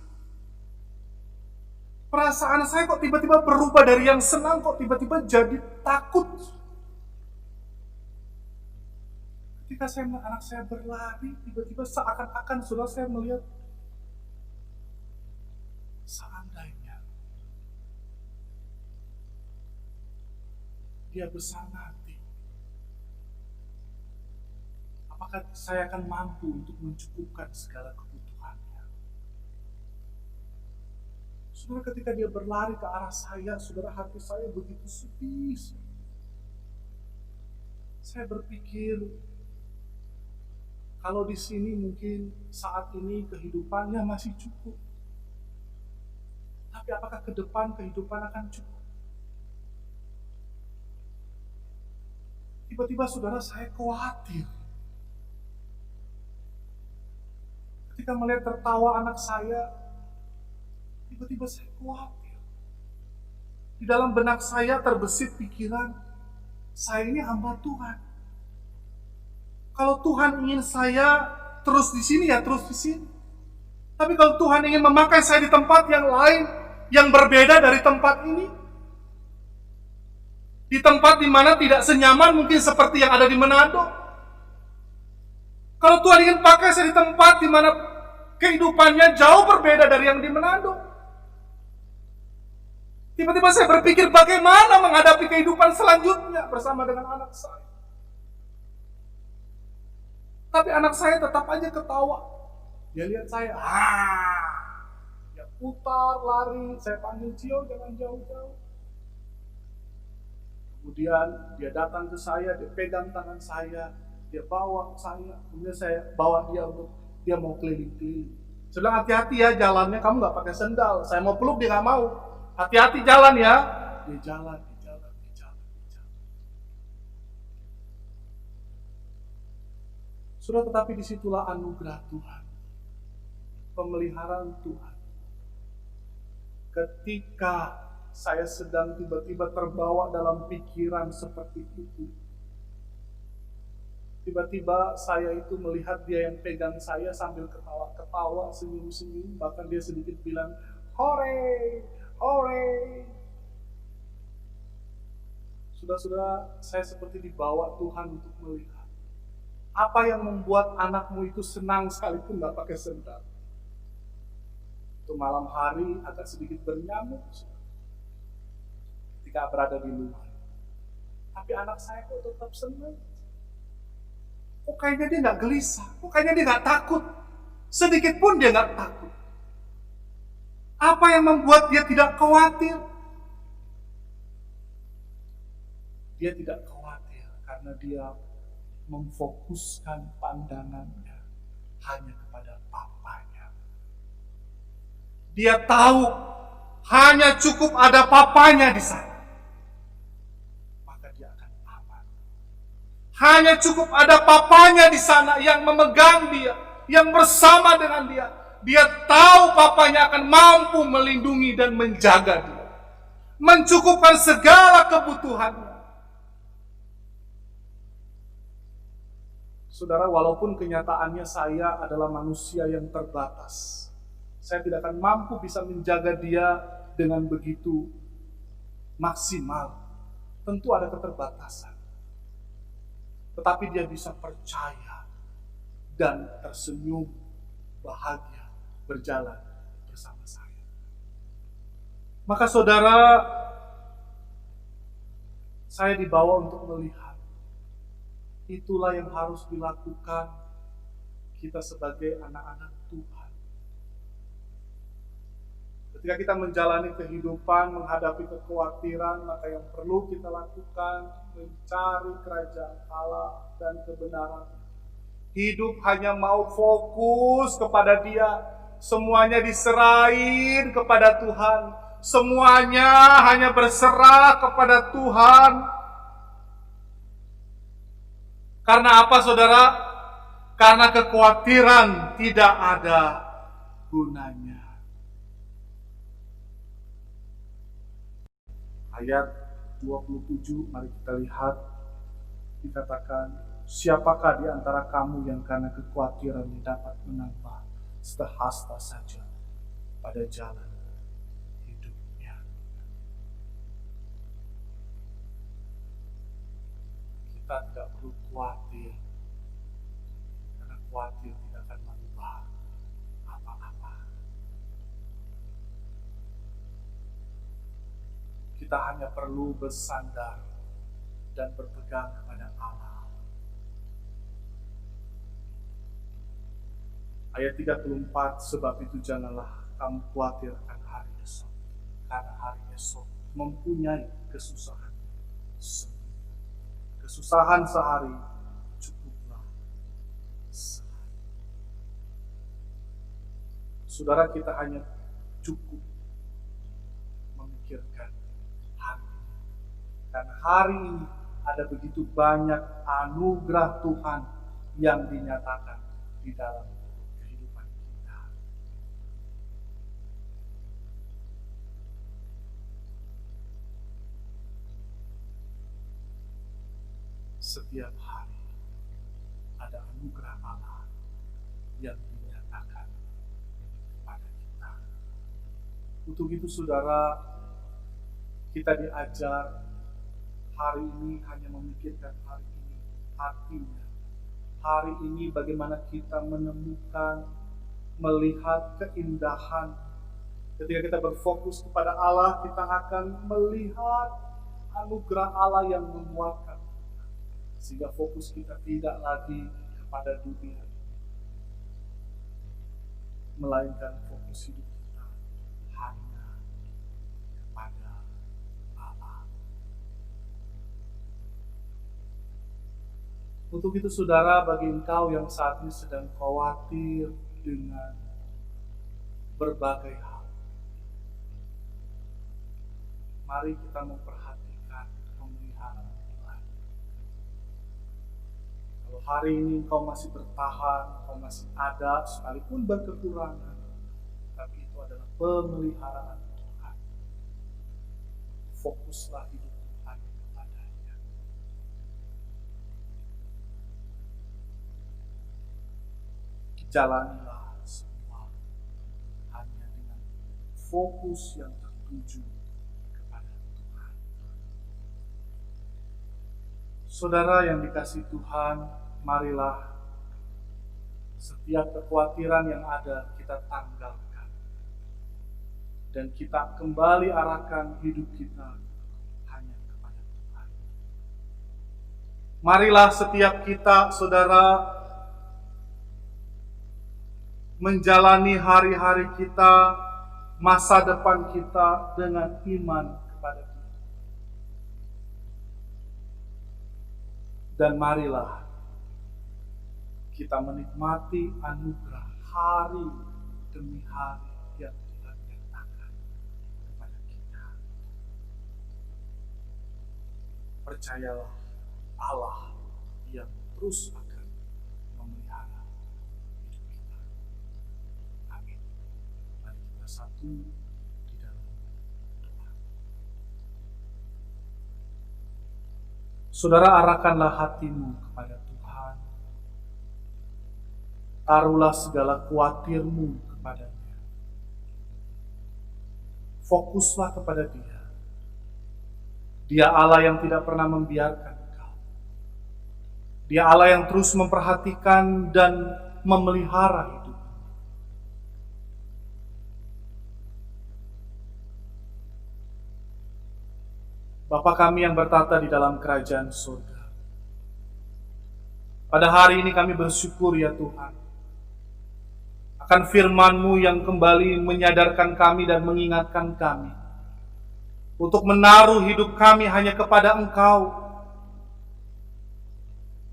S2: Perasaan saya kok tiba-tiba berubah dari yang senang kok tiba-tiba jadi takut. Ketika anak saya berlari, tiba-tiba seakan-akan saudara saya melihat seandainya dia besar nanti, apakah saya akan mampu untuk mencukupkan segala kebutuhannya? Saudara, ketika dia berlari ke arah saya, saudara, hati saya begitu sedih. Saya berpikir, kalau di sini mungkin saat ini kehidupannya masih cukup. Tapi apakah ke depan kehidupan akan cukup? Tiba-tiba saudara saya khawatir. Ketika melihat tertawa anak saya, tiba-tiba saya khawatir. Di dalam benak saya terbesit pikiran, saya ini hamba Tuhan. Kalau Tuhan ingin saya terus di sini, ya terus di sini. Tapi kalau Tuhan ingin memakai saya di tempat yang lain, yang berbeda dari tempat ini, di tempat di mana tidak senyaman mungkin seperti yang ada di Manado. Kalau Tuhan ingin pakai saya di tempat di mana kehidupannya jauh berbeda dari yang di Manado, tiba-tiba saya berpikir bagaimana menghadapi kehidupan selanjutnya bersama dengan anak saya. Tapi anak saya tetap aja ketawa. Dia lihat saya, dia putar, lari, saya panggil, Cio, jangan jauh-jauh. Kemudian dia datang ke saya, dia pegang tangan saya, dia bawa saya, kemudian saya bawa dia untuk dia mau keliling-keliling. Saya bilang, hati-hati ya jalannya, kamu nggak pakai sendal. Saya mau peluk, dia nggak mau. Hati-hati jalan ya. Dia jalan. Sudah, tetapi disitulah anugerah Tuhan, pemeliharaan Tuhan. Ketika saya sedang tiba-tiba terbawa dalam pikiran seperti itu, tiba-tiba saya itu melihat dia yang pegang saya sambil ketawa-ketawa, senyum-senyum, bahkan dia sedikit bilang, hore, hore. Sudah-sudah, saya seperti dibawa Tuhan untuk melihat apa yang membuat anakmu itu senang sekalipun nggak pakai sendal. Itu malam hari agak sedikit bernyamuk ketika berada di luar. Tapi anak saya kok tetap senang. Kok kayaknya dia nggak gelisah, kok kayaknya dia nggak takut. Sedikit pun dia nggak takut. Apa yang membuat dia tidak khawatir? Dia tidak khawatir karena dia memfokuskan pandangannya hanya kepada papanya. Dia tahu hanya cukup ada papanya di sana, maka dia akan aman. Hanya cukup ada papanya di sana yang memegang dia, yang bersama dengan dia. Dia tahu papanya akan mampu melindungi dan menjaga dia, mencukupkan segala kebutuhannya. Saudara, walaupun kenyataannya saya adalah manusia yang terbatas, saya tidak akan mampu bisa menjaga dia dengan begitu maksimal. Tentu ada keterbatasan. Tetapi dia bisa percaya dan tersenyum, bahagia, berjalan bersama saya. Maka saudara, saya dibawa untuk melihat. Itulah yang harus dilakukan kita sebagai anak-anak Tuhan. Ketika kita menjalani kehidupan, menghadapi kekhawatiran, maka yang perlu kita lakukan mencari kerajaan Allah dan kebenaran. Hidup hanya mau fokus kepada Dia, semuanya diserahin kepada Tuhan, semuanya hanya berserah kepada Tuhan. Karena apa, saudara? Karena kekhawatiran tidak ada gunanya. Ayat 27, mari kita lihat, dikatakan, siapakah di antara kamu yang karena kekhawatiran dapat menambah setahasta saja pada jalan hidupnya. Kita tidak perlu khawatir, karena khawatir tidak akan mengubah apa-apa. Kita hanya perlu bersandar dan berpegang kepada Allah. Ayat 34, sebab itu janganlah kamu khawatir akan hari esok, karena hari esok mempunyai kesusahan sendiri. Kesusahan sehari cukuplah sehari. Saudara, kita hanya cukup memikirkan hari ini. Karena hari ini ada begitu banyak anugerah Tuhan yang dinyatakan di dalam kehidupan kita. Setiap hari ada anugerah Allah yang dinyatakan kepada kita. Untuk itu saudara, kita diajar hari ini hanya memikirkan hari ini. Artinya, hari ini bagaimana kita menemukan, melihat keindahan. Ketika kita berfokus kepada Allah, kita akan melihat anugerah Allah yang menguatkan. Sehingga fokus kita tidak lagi kepada dunia, melainkan fokus hidup kita hanya kepada Allah. Untuk itu saudara, bagi engkau yang saat ini sedang khawatir dengan berbagai hal, mari kita memperhatikan pemeliharaan Tuhan. Kalau hari ini engkau masih bertahan, engkau masih ada, sekalipun berkekurangan, tapi itu adalah pemeliharaan Tuhan. Fokuslah hidup Tuhan kepadanya. Jalanilah semua hanya dengan fokus yang tertuju kepada Tuhan. Saudara yang dikasihi Tuhan, marilah setiap kekhawatiran yang ada kita tanggalkan. Dan kita kembali arahkan hidup kita hanya kepada Tuhan. Marilah setiap kita, saudara, menjalani hari-hari kita, masa depan kita dengan iman kepada Dia. Dan marilah kita menikmati anugerah hari demi hari yang Tuhan nyatakan kepada kita. Percayalah Allah yang terus akan memelihara hidup kita. Amin. Mari kita satu di dalam doa. Saudara, arahkanlah hatimu kepada Tuhan taruhlah segala khawatirmu kepadanya. Fokuslah kepada Dia. Dia Allah yang tidak pernah membiarkan engkau. Dia Allah yang terus memperhatikan dan memelihara hidup. Bapa kami yang bertata di dalam kerajaan surga. Pada hari ini kami bersyukur ya Tuhan, akan firman-Mu yang kembali menyadarkan kami dan mengingatkan kami untuk menaruh hidup kami hanya kepada Engkau.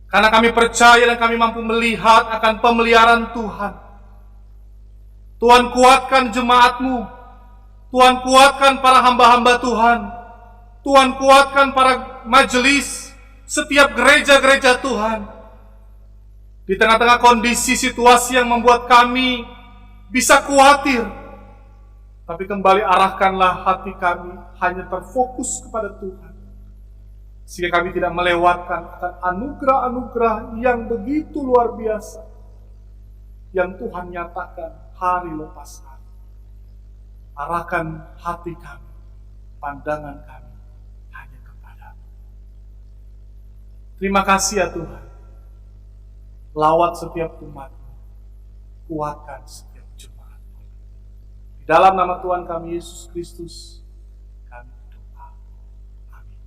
S2: Karena kami percaya dan kami mampu melihat akan pemeliharaan Tuhan. Tuhan kuatkan jemaat-Mu. Tuhan kuatkan para hamba-hamba Tuhan. Tuhan kuatkan para majelis, setiap gereja-gereja Tuhan. Di tengah-tengah kondisi situasi yang membuat kami bisa khawatir, tapi kembali arahkanlah hati kami hanya terfokus kepada Tuhan, sehingga kami tidak melewatkan akan anugerah-anugerah yang begitu luar biasa yang Tuhan nyatakan hari lepas hari. Arahkan hati kami, pandangan kami hanya kepada-Mu. Terima kasih ya Tuhan. Lawat setiap umat-Mu, kuatkan setiap jemaat-Mu. Di dalam nama Tuhan kami Yesus Kristus, kami berdoa. Amin.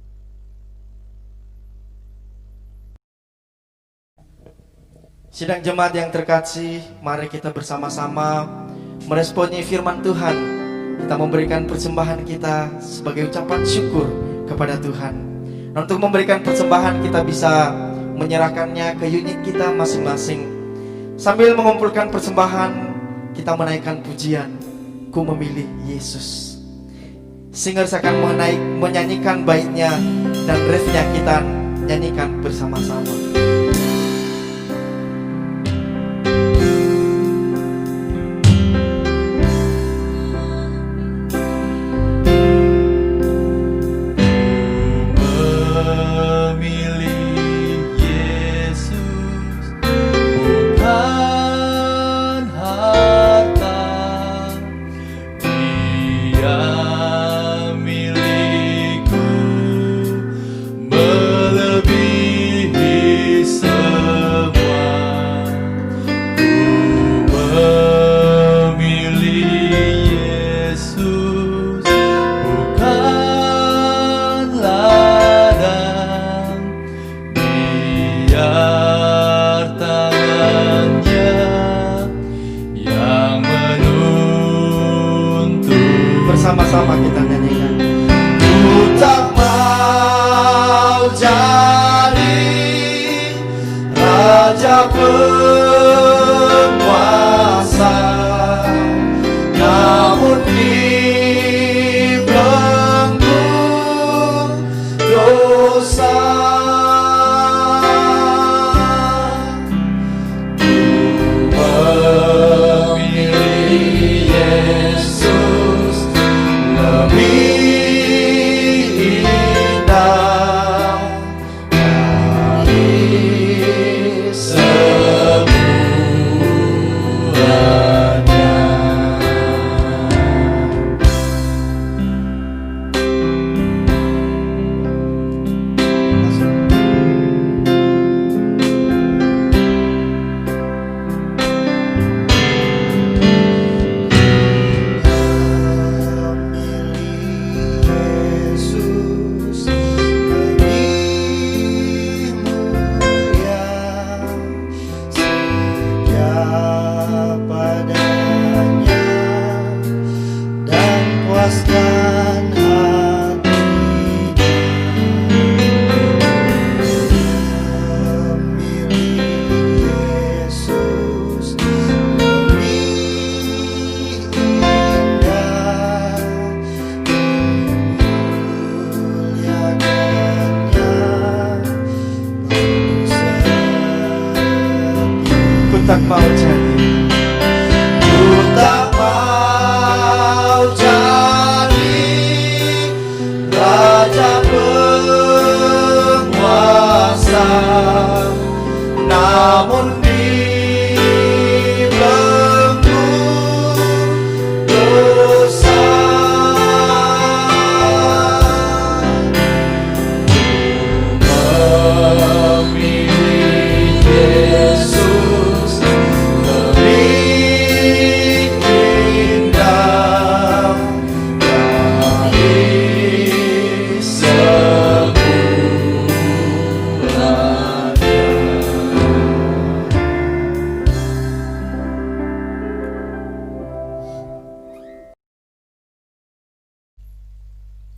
S3: Sidang jemaat yang terkasih, mari kita bersama-sama meresponi firman Tuhan. Kita memberikan persembahan kita sebagai ucapan syukur kepada Tuhan. Dan untuk memberikan persembahan kita bisa menyerahkannya ke unit kita masing-masing. Sambil mengumpulkan persembahan, kita menaikkan pujian, Ku memilih Yesus. Singers akan menyanyikan baitnya dan refnya kita nyanyikan bersama-sama. Sama-sama kita nyanyikan.
S4: Ku tak mau jadi raja penguasa, namun dibelenggu dosa. Ku memilih Yesus lebih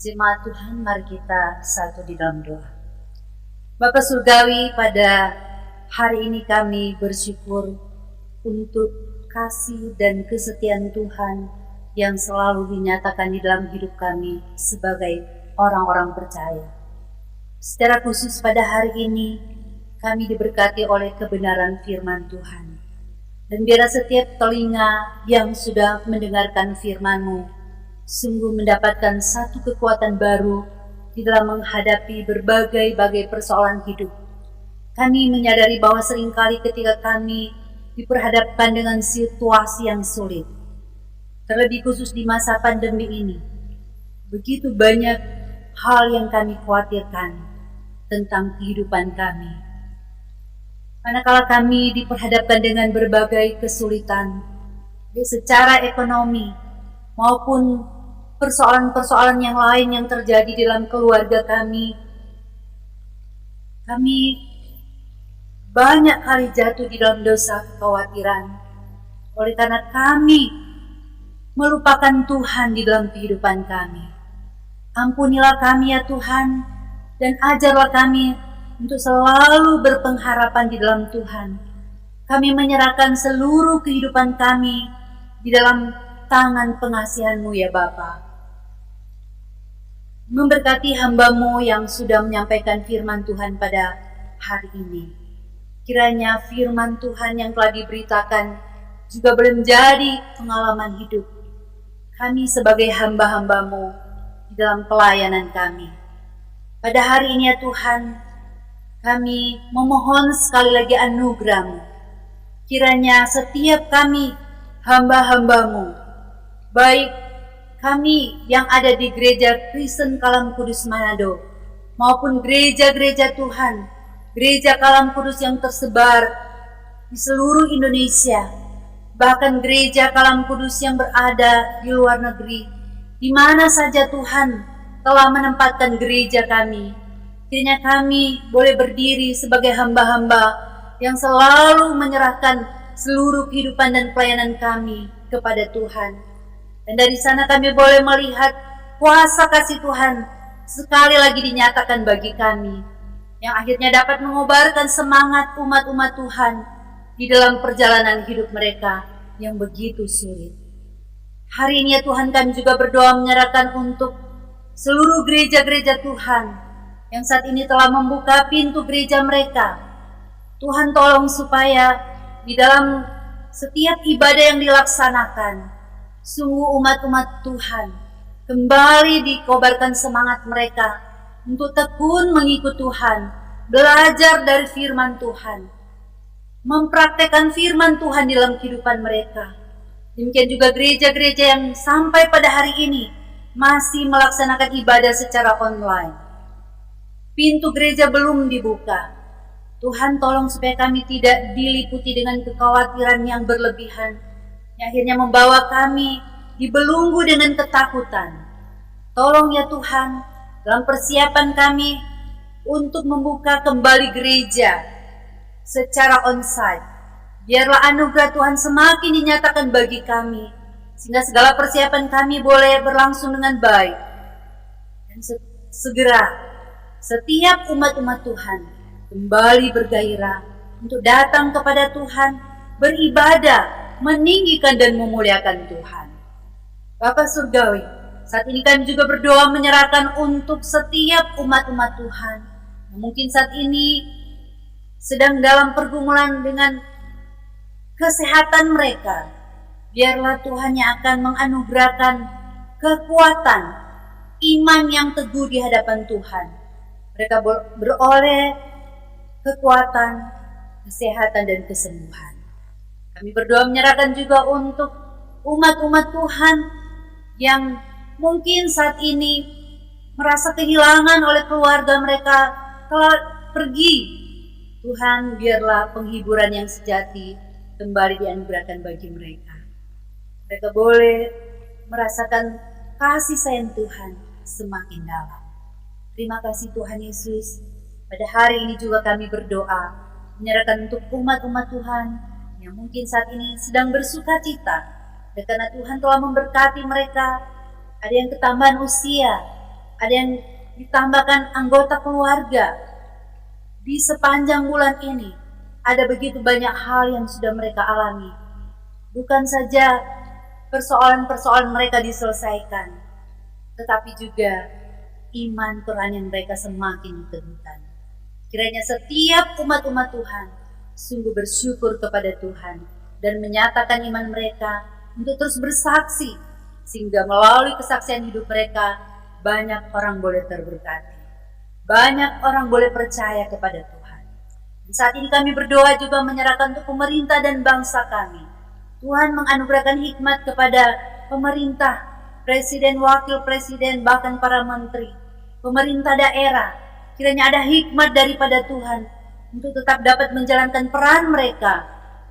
S5: Jemaat Tuhan, mari kita satu di dalam doa. Bapa Surgawi, pada hari ini kami bersyukur untuk kasih dan kesetiaan Tuhan yang selalu dinyatakan di dalam hidup kami sebagai orang-orang percaya. Secara khusus pada hari ini, kami diberkati oleh kebenaran firman Tuhan. Dan biarlah setiap telinga yang sudah mendengarkan firman-Mu sungguh mendapatkan satu kekuatan baru di dalam menghadapi berbagai persoalan hidup. Kami menyadari bahwa seringkali ketika kami diperhadapkan dengan situasi yang sulit, terlebih khusus di masa pandemi ini, begitu banyak hal yang kami khawatirkan tentang kehidupan kami. Manakala kami diperhadapkan dengan berbagai kesulitan, baik secara ekonomi maupun persoalan-persoalan yang lain yang terjadi dalam keluarga kami banyak kali jatuh di dalam dosa kekhawatiran. Oleh karena kami melupakan Tuhan di dalam kehidupan kami. Ampunilah kami ya Tuhan, dan ajarlah kami untuk selalu berpengharapan di dalam Tuhan. Kami menyerahkan seluruh kehidupan kami di dalam tangan pengasihan-Mu ya Bapa. Memberkati hamba-Mu yang sudah menyampaikan firman Tuhan pada hari ini. Kiranya firman Tuhan yang telah diberitakan juga boleh menjadi pengalaman hidup kami sebagai hamba-hamba-Mu di dalam pelayanan kami. Pada hari ini ya Tuhan, kami memohon sekali lagi anugerah-Mu. Kiranya setiap kami hamba-hamba-Mu, baik kami yang ada di Gereja Kristen Kalam Kudus Manado maupun gereja-gereja Tuhan, gereja Kalam Kudus yang tersebar di seluruh Indonesia, bahkan gereja Kalam Kudus yang berada di luar negeri, di mana saja Tuhan telah menempatkan gereja kami. Kiranya kami boleh berdiri sebagai hamba-hamba yang selalu menyerahkan seluruh kehidupan dan pelayanan kami kepada Tuhan. Dan dari sana kami boleh melihat kuasa kasih Tuhan sekali lagi dinyatakan bagi kami, yang akhirnya dapat mengobarkan semangat umat-umat Tuhan di dalam perjalanan hidup mereka yang begitu sulit. Hari ini ya Tuhan, kami juga berdoa menyerahkan untuk seluruh gereja-gereja Tuhan yang saat ini telah membuka pintu gereja mereka. Tuhan tolong supaya di dalam setiap ibadah yang dilaksanakan, sungguh umat-umat Tuhan kembali dikobarkan semangat mereka untuk tekun mengikut Tuhan, belajar dari firman Tuhan, mempraktekkan firman Tuhan di dalam kehidupan mereka. Demikian juga gereja-gereja yang sampai pada hari ini masih melaksanakan ibadah secara online. Pintu gereja belum dibuka. Tuhan tolong supaya kami tidak diliputi dengan kekhawatiran yang berlebihan, yang akhirnya membawa kami dibelunggu dengan ketakutan. Tolong ya Tuhan, dalam persiapan kami untuk membuka kembali gereja secara onsite, biarlah anugerah Tuhan semakin dinyatakan bagi kami, sehingga segala persiapan kami boleh berlangsung dengan baik. Dan segera setiap umat-umat Tuhan kembali bergairah untuk datang kepada Tuhan, beribadah, meninggikan dan memuliakan Tuhan. Bapa Surgawi, saat ini kami juga berdoa menyerahkan untuk setiap umat-umat Tuhan yang mungkin saat ini sedang dalam pergumulan dengan kesehatan mereka. Biarlah Tuhan yang akan menganugerahkan kekuatan, iman yang teguh di hadapan Tuhan. Mereka beroleh kekuatan, kesehatan dan kesembuhan. Kami berdoa menyerahkan juga untuk umat-umat Tuhan yang mungkin saat ini merasa kehilangan oleh keluarga mereka telah pergi. Tuhan, biarlah penghiburan yang sejati kembali dianugerahkan bagi mereka. Mereka boleh merasakan kasih sayang Tuhan semakin dalam. Terima kasih Tuhan Yesus. Pada hari ini juga kami berdoa menyerahkan untuk umat-umat Tuhan yang mungkin saat ini sedang bersuka cita, dan karena Tuhan telah memberkati mereka, ada yang ketambahan usia, ada yang ditambahkan anggota keluarga. Di sepanjang bulan ini, ada begitu banyak hal yang sudah mereka alami. Bukan saja persoalan-persoalan mereka diselesaikan, tetapi juga iman Quran yang mereka semakin diteguhkan. Kiranya setiap umat-umat Tuhan sungguh bersyukur kepada Tuhan dan menyatakan iman mereka untuk terus bersaksi, sehingga melalui kesaksian hidup mereka banyak orang boleh terberkati. Banyak orang boleh percaya kepada Tuhan. Dan saat ini kami berdoa juga menyerahkan untuk pemerintah dan bangsa kami. Tuhan menganugerahkan hikmat kepada pemerintah, presiden, wakil presiden, bahkan para menteri, pemerintah daerah. Kiranya ada hikmat daripada Tuhan untuk tetap dapat menjalankan peran mereka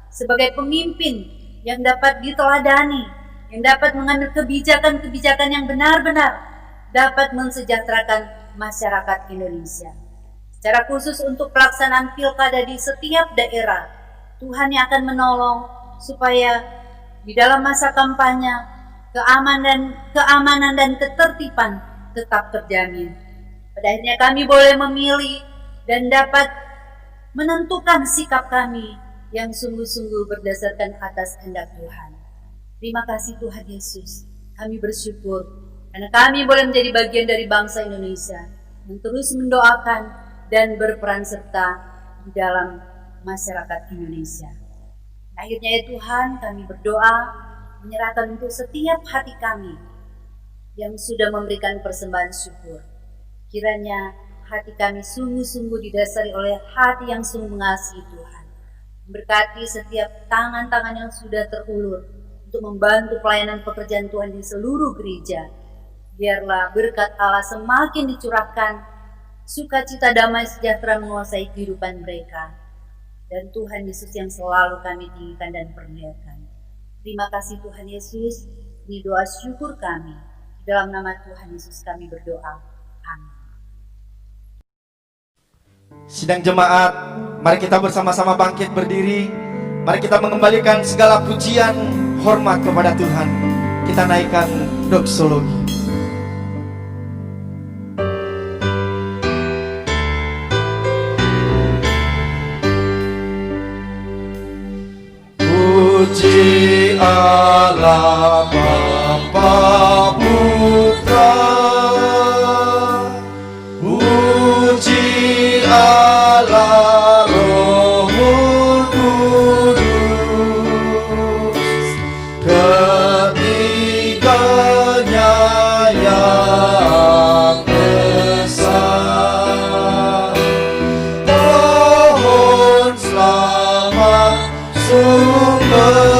S5: sebagai pemimpin yang dapat diteladani, yang dapat mengambil kebijakan-kebijakan yang benar-benar dapat mensejahterakan masyarakat Indonesia. Secara khusus untuk pelaksanaan pilkada di setiap daerah, Tuhan yang akan menolong supaya di dalam masa kampanye keamanan dan ketertiban tetap terjamin. Pada akhirnya kami boleh memilih dan dapat menentukan sikap kami yang sungguh-sungguh berdasarkan atas kehendak Tuhan. Terima kasih Tuhan Yesus. Kami bersyukur karena kami boleh menjadi bagian dari bangsa Indonesia yang terus mendoakan dan berperan serta di dalam masyarakat Indonesia. Akhirnya ya Tuhan, kami berdoa menyerahkan untuk setiap hati kami yang sudah memberikan persembahan syukur. Kiranya hati kami sungguh-sungguh didasari oleh hati yang sungguh mengasihi Tuhan. Memberkati setiap tangan-tangan yang sudah terulur untuk membantu pelayanan pekerjaan Tuhan di seluruh gereja. Biarlah berkat Allah semakin dicurahkan, sukacita damai sejahtera menguasai kehidupan mereka. Dan Tuhan Yesus yang selalu kami tinggikan dan permuliakan. Terima kasih Tuhan Yesus, di doa syukur kami. Dalam nama Tuhan Yesus kami berdoa. Amin.
S3: Sidang jemaat, mari kita bersama-sama bangkit berdiri. Mari kita mengembalikan segala pujian, hormat kepada Tuhan. Kita naikkan doksologi.
S4: Puji Allah Bapa Putra, puji Allah Roh Kudus, ketiganya yang esa. Mohon selamat sumber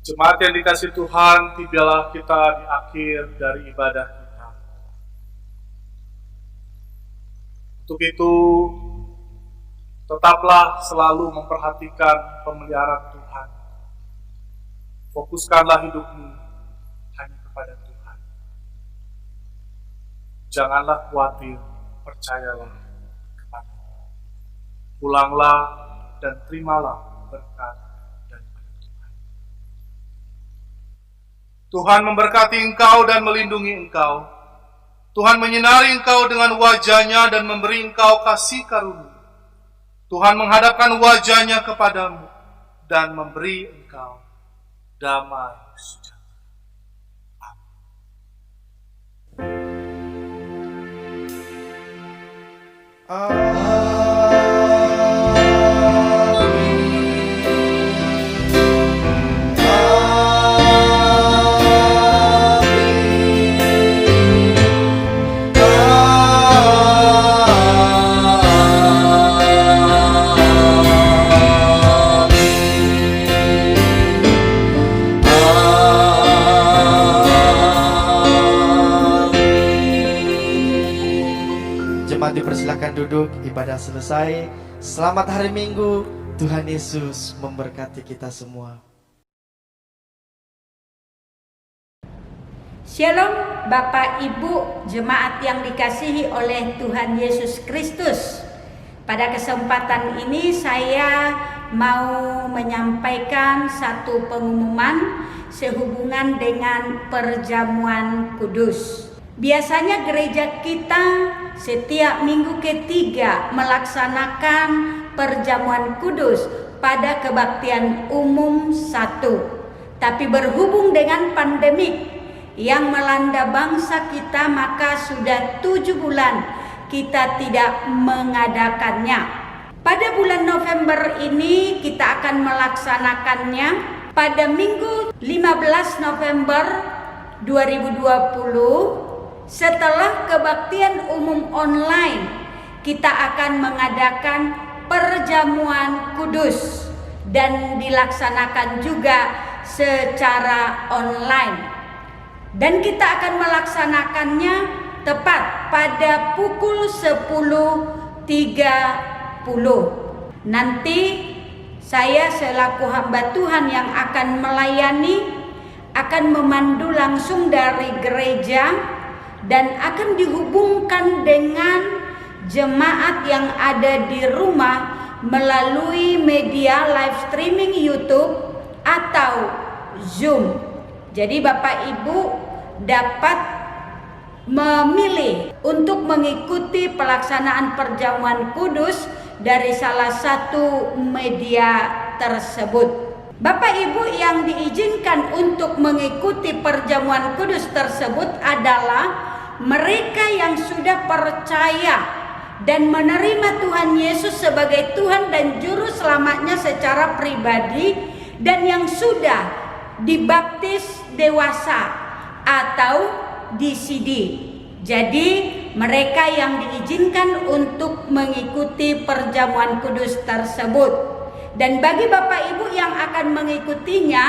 S2: Jemaat yang dikasih Tuhan, tibalah kita di akhir dari ibadah kita. Untuk itu, tetaplah selalu memperhatikan pemeliharaan Tuhan. Fokuskanlah hidupmu hanya kepada Tuhan. Janganlah khawatir, percayalah kepada-Nya. Pulanglah dan terimalah berkat. Tuhan memberkati engkau dan melindungi engkau. Tuhan menyinari engkau dengan wajah-Nya dan memberi engkau kasih karunia. Tuhan menghadapkan wajah-Nya kepadamu dan memberi engkau damai sejahtera.
S3: Dipersilakan duduk, ibadah selesai. Selamat hari Minggu, Tuhan Yesus memberkati kita semua.
S6: Shalom Bapak Ibu jemaat yang dikasihi oleh Tuhan Yesus Kristus. Pada kesempatan ini saya mau menyampaikan satu pengumuman sehubungan dengan perjamuan kudus. Biasanya gereja kita setiap minggu ketiga melaksanakan perjamuan kudus pada kebaktian umum 1. Tapi berhubung dengan pandemik yang melanda bangsa kita, maka sudah 7 bulan kita tidak mengadakannya. Pada bulan November ini kita akan melaksanakannya pada Minggu 15 November 2020. Setelah kebaktian umum online, kita akan mengadakan perjamuan kudus dan dilaksanakan juga secara online. Dan kita akan melaksanakannya tepat pada pukul 10.30. Nanti saya selaku hamba Tuhan yang akan melayani akan memandu langsung dari gereja dan akan dihubungkan dengan jemaat yang ada di rumah melalui media live streaming YouTube atau Zoom. Jadi Bapak Ibu dapat memilih untuk mengikuti pelaksanaan perjamuan kudus dari salah satu media tersebut. Bapak Ibu yang diizinkan untuk mengikuti perjamuan kudus tersebut adalah mereka yang sudah percaya dan menerima Tuhan Yesus sebagai Tuhan dan Juru Selamatnya secara pribadi dan yang sudah dibaptis dewasa atau DCD. Jadi mereka yang diizinkan untuk mengikuti perjamuan kudus tersebut. Dan bagi Bapak Ibu yang akan mengikutinya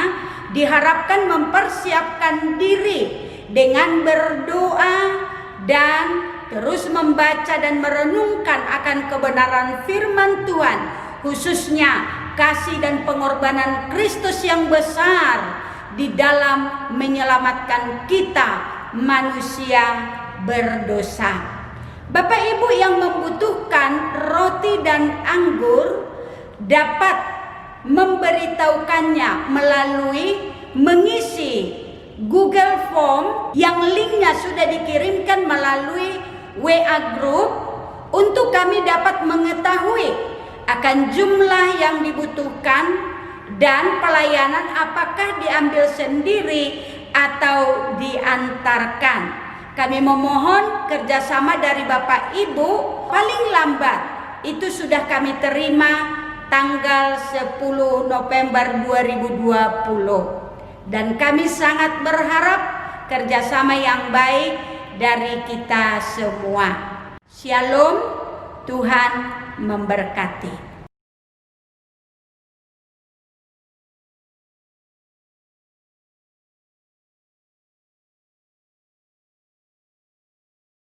S6: diharapkan mempersiapkan diri dengan berdoa dan terus membaca dan merenungkan akan kebenaran firman Tuhan, khususnya kasih dan pengorbanan Kristus yang besar di dalam menyelamatkan kita manusia berdosa. Bapak Ibu yang membutuhkan roti dan anggur dapat memberitahukannya melalui mengisi Google Form yang linknya sudah dikirimkan melalui WA Group untuk kami dapat mengetahui akan jumlah yang dibutuhkan dan pelayanan apakah diambil sendiri atau diantarkan. Kami memohon kerjasama dari Bapak Ibu, paling lambat itu sudah kami terima tanggal 10 November 2020. Dan kami sangat berharap kerjasama yang baik dari kita semua. Shalom, Tuhan memberkati.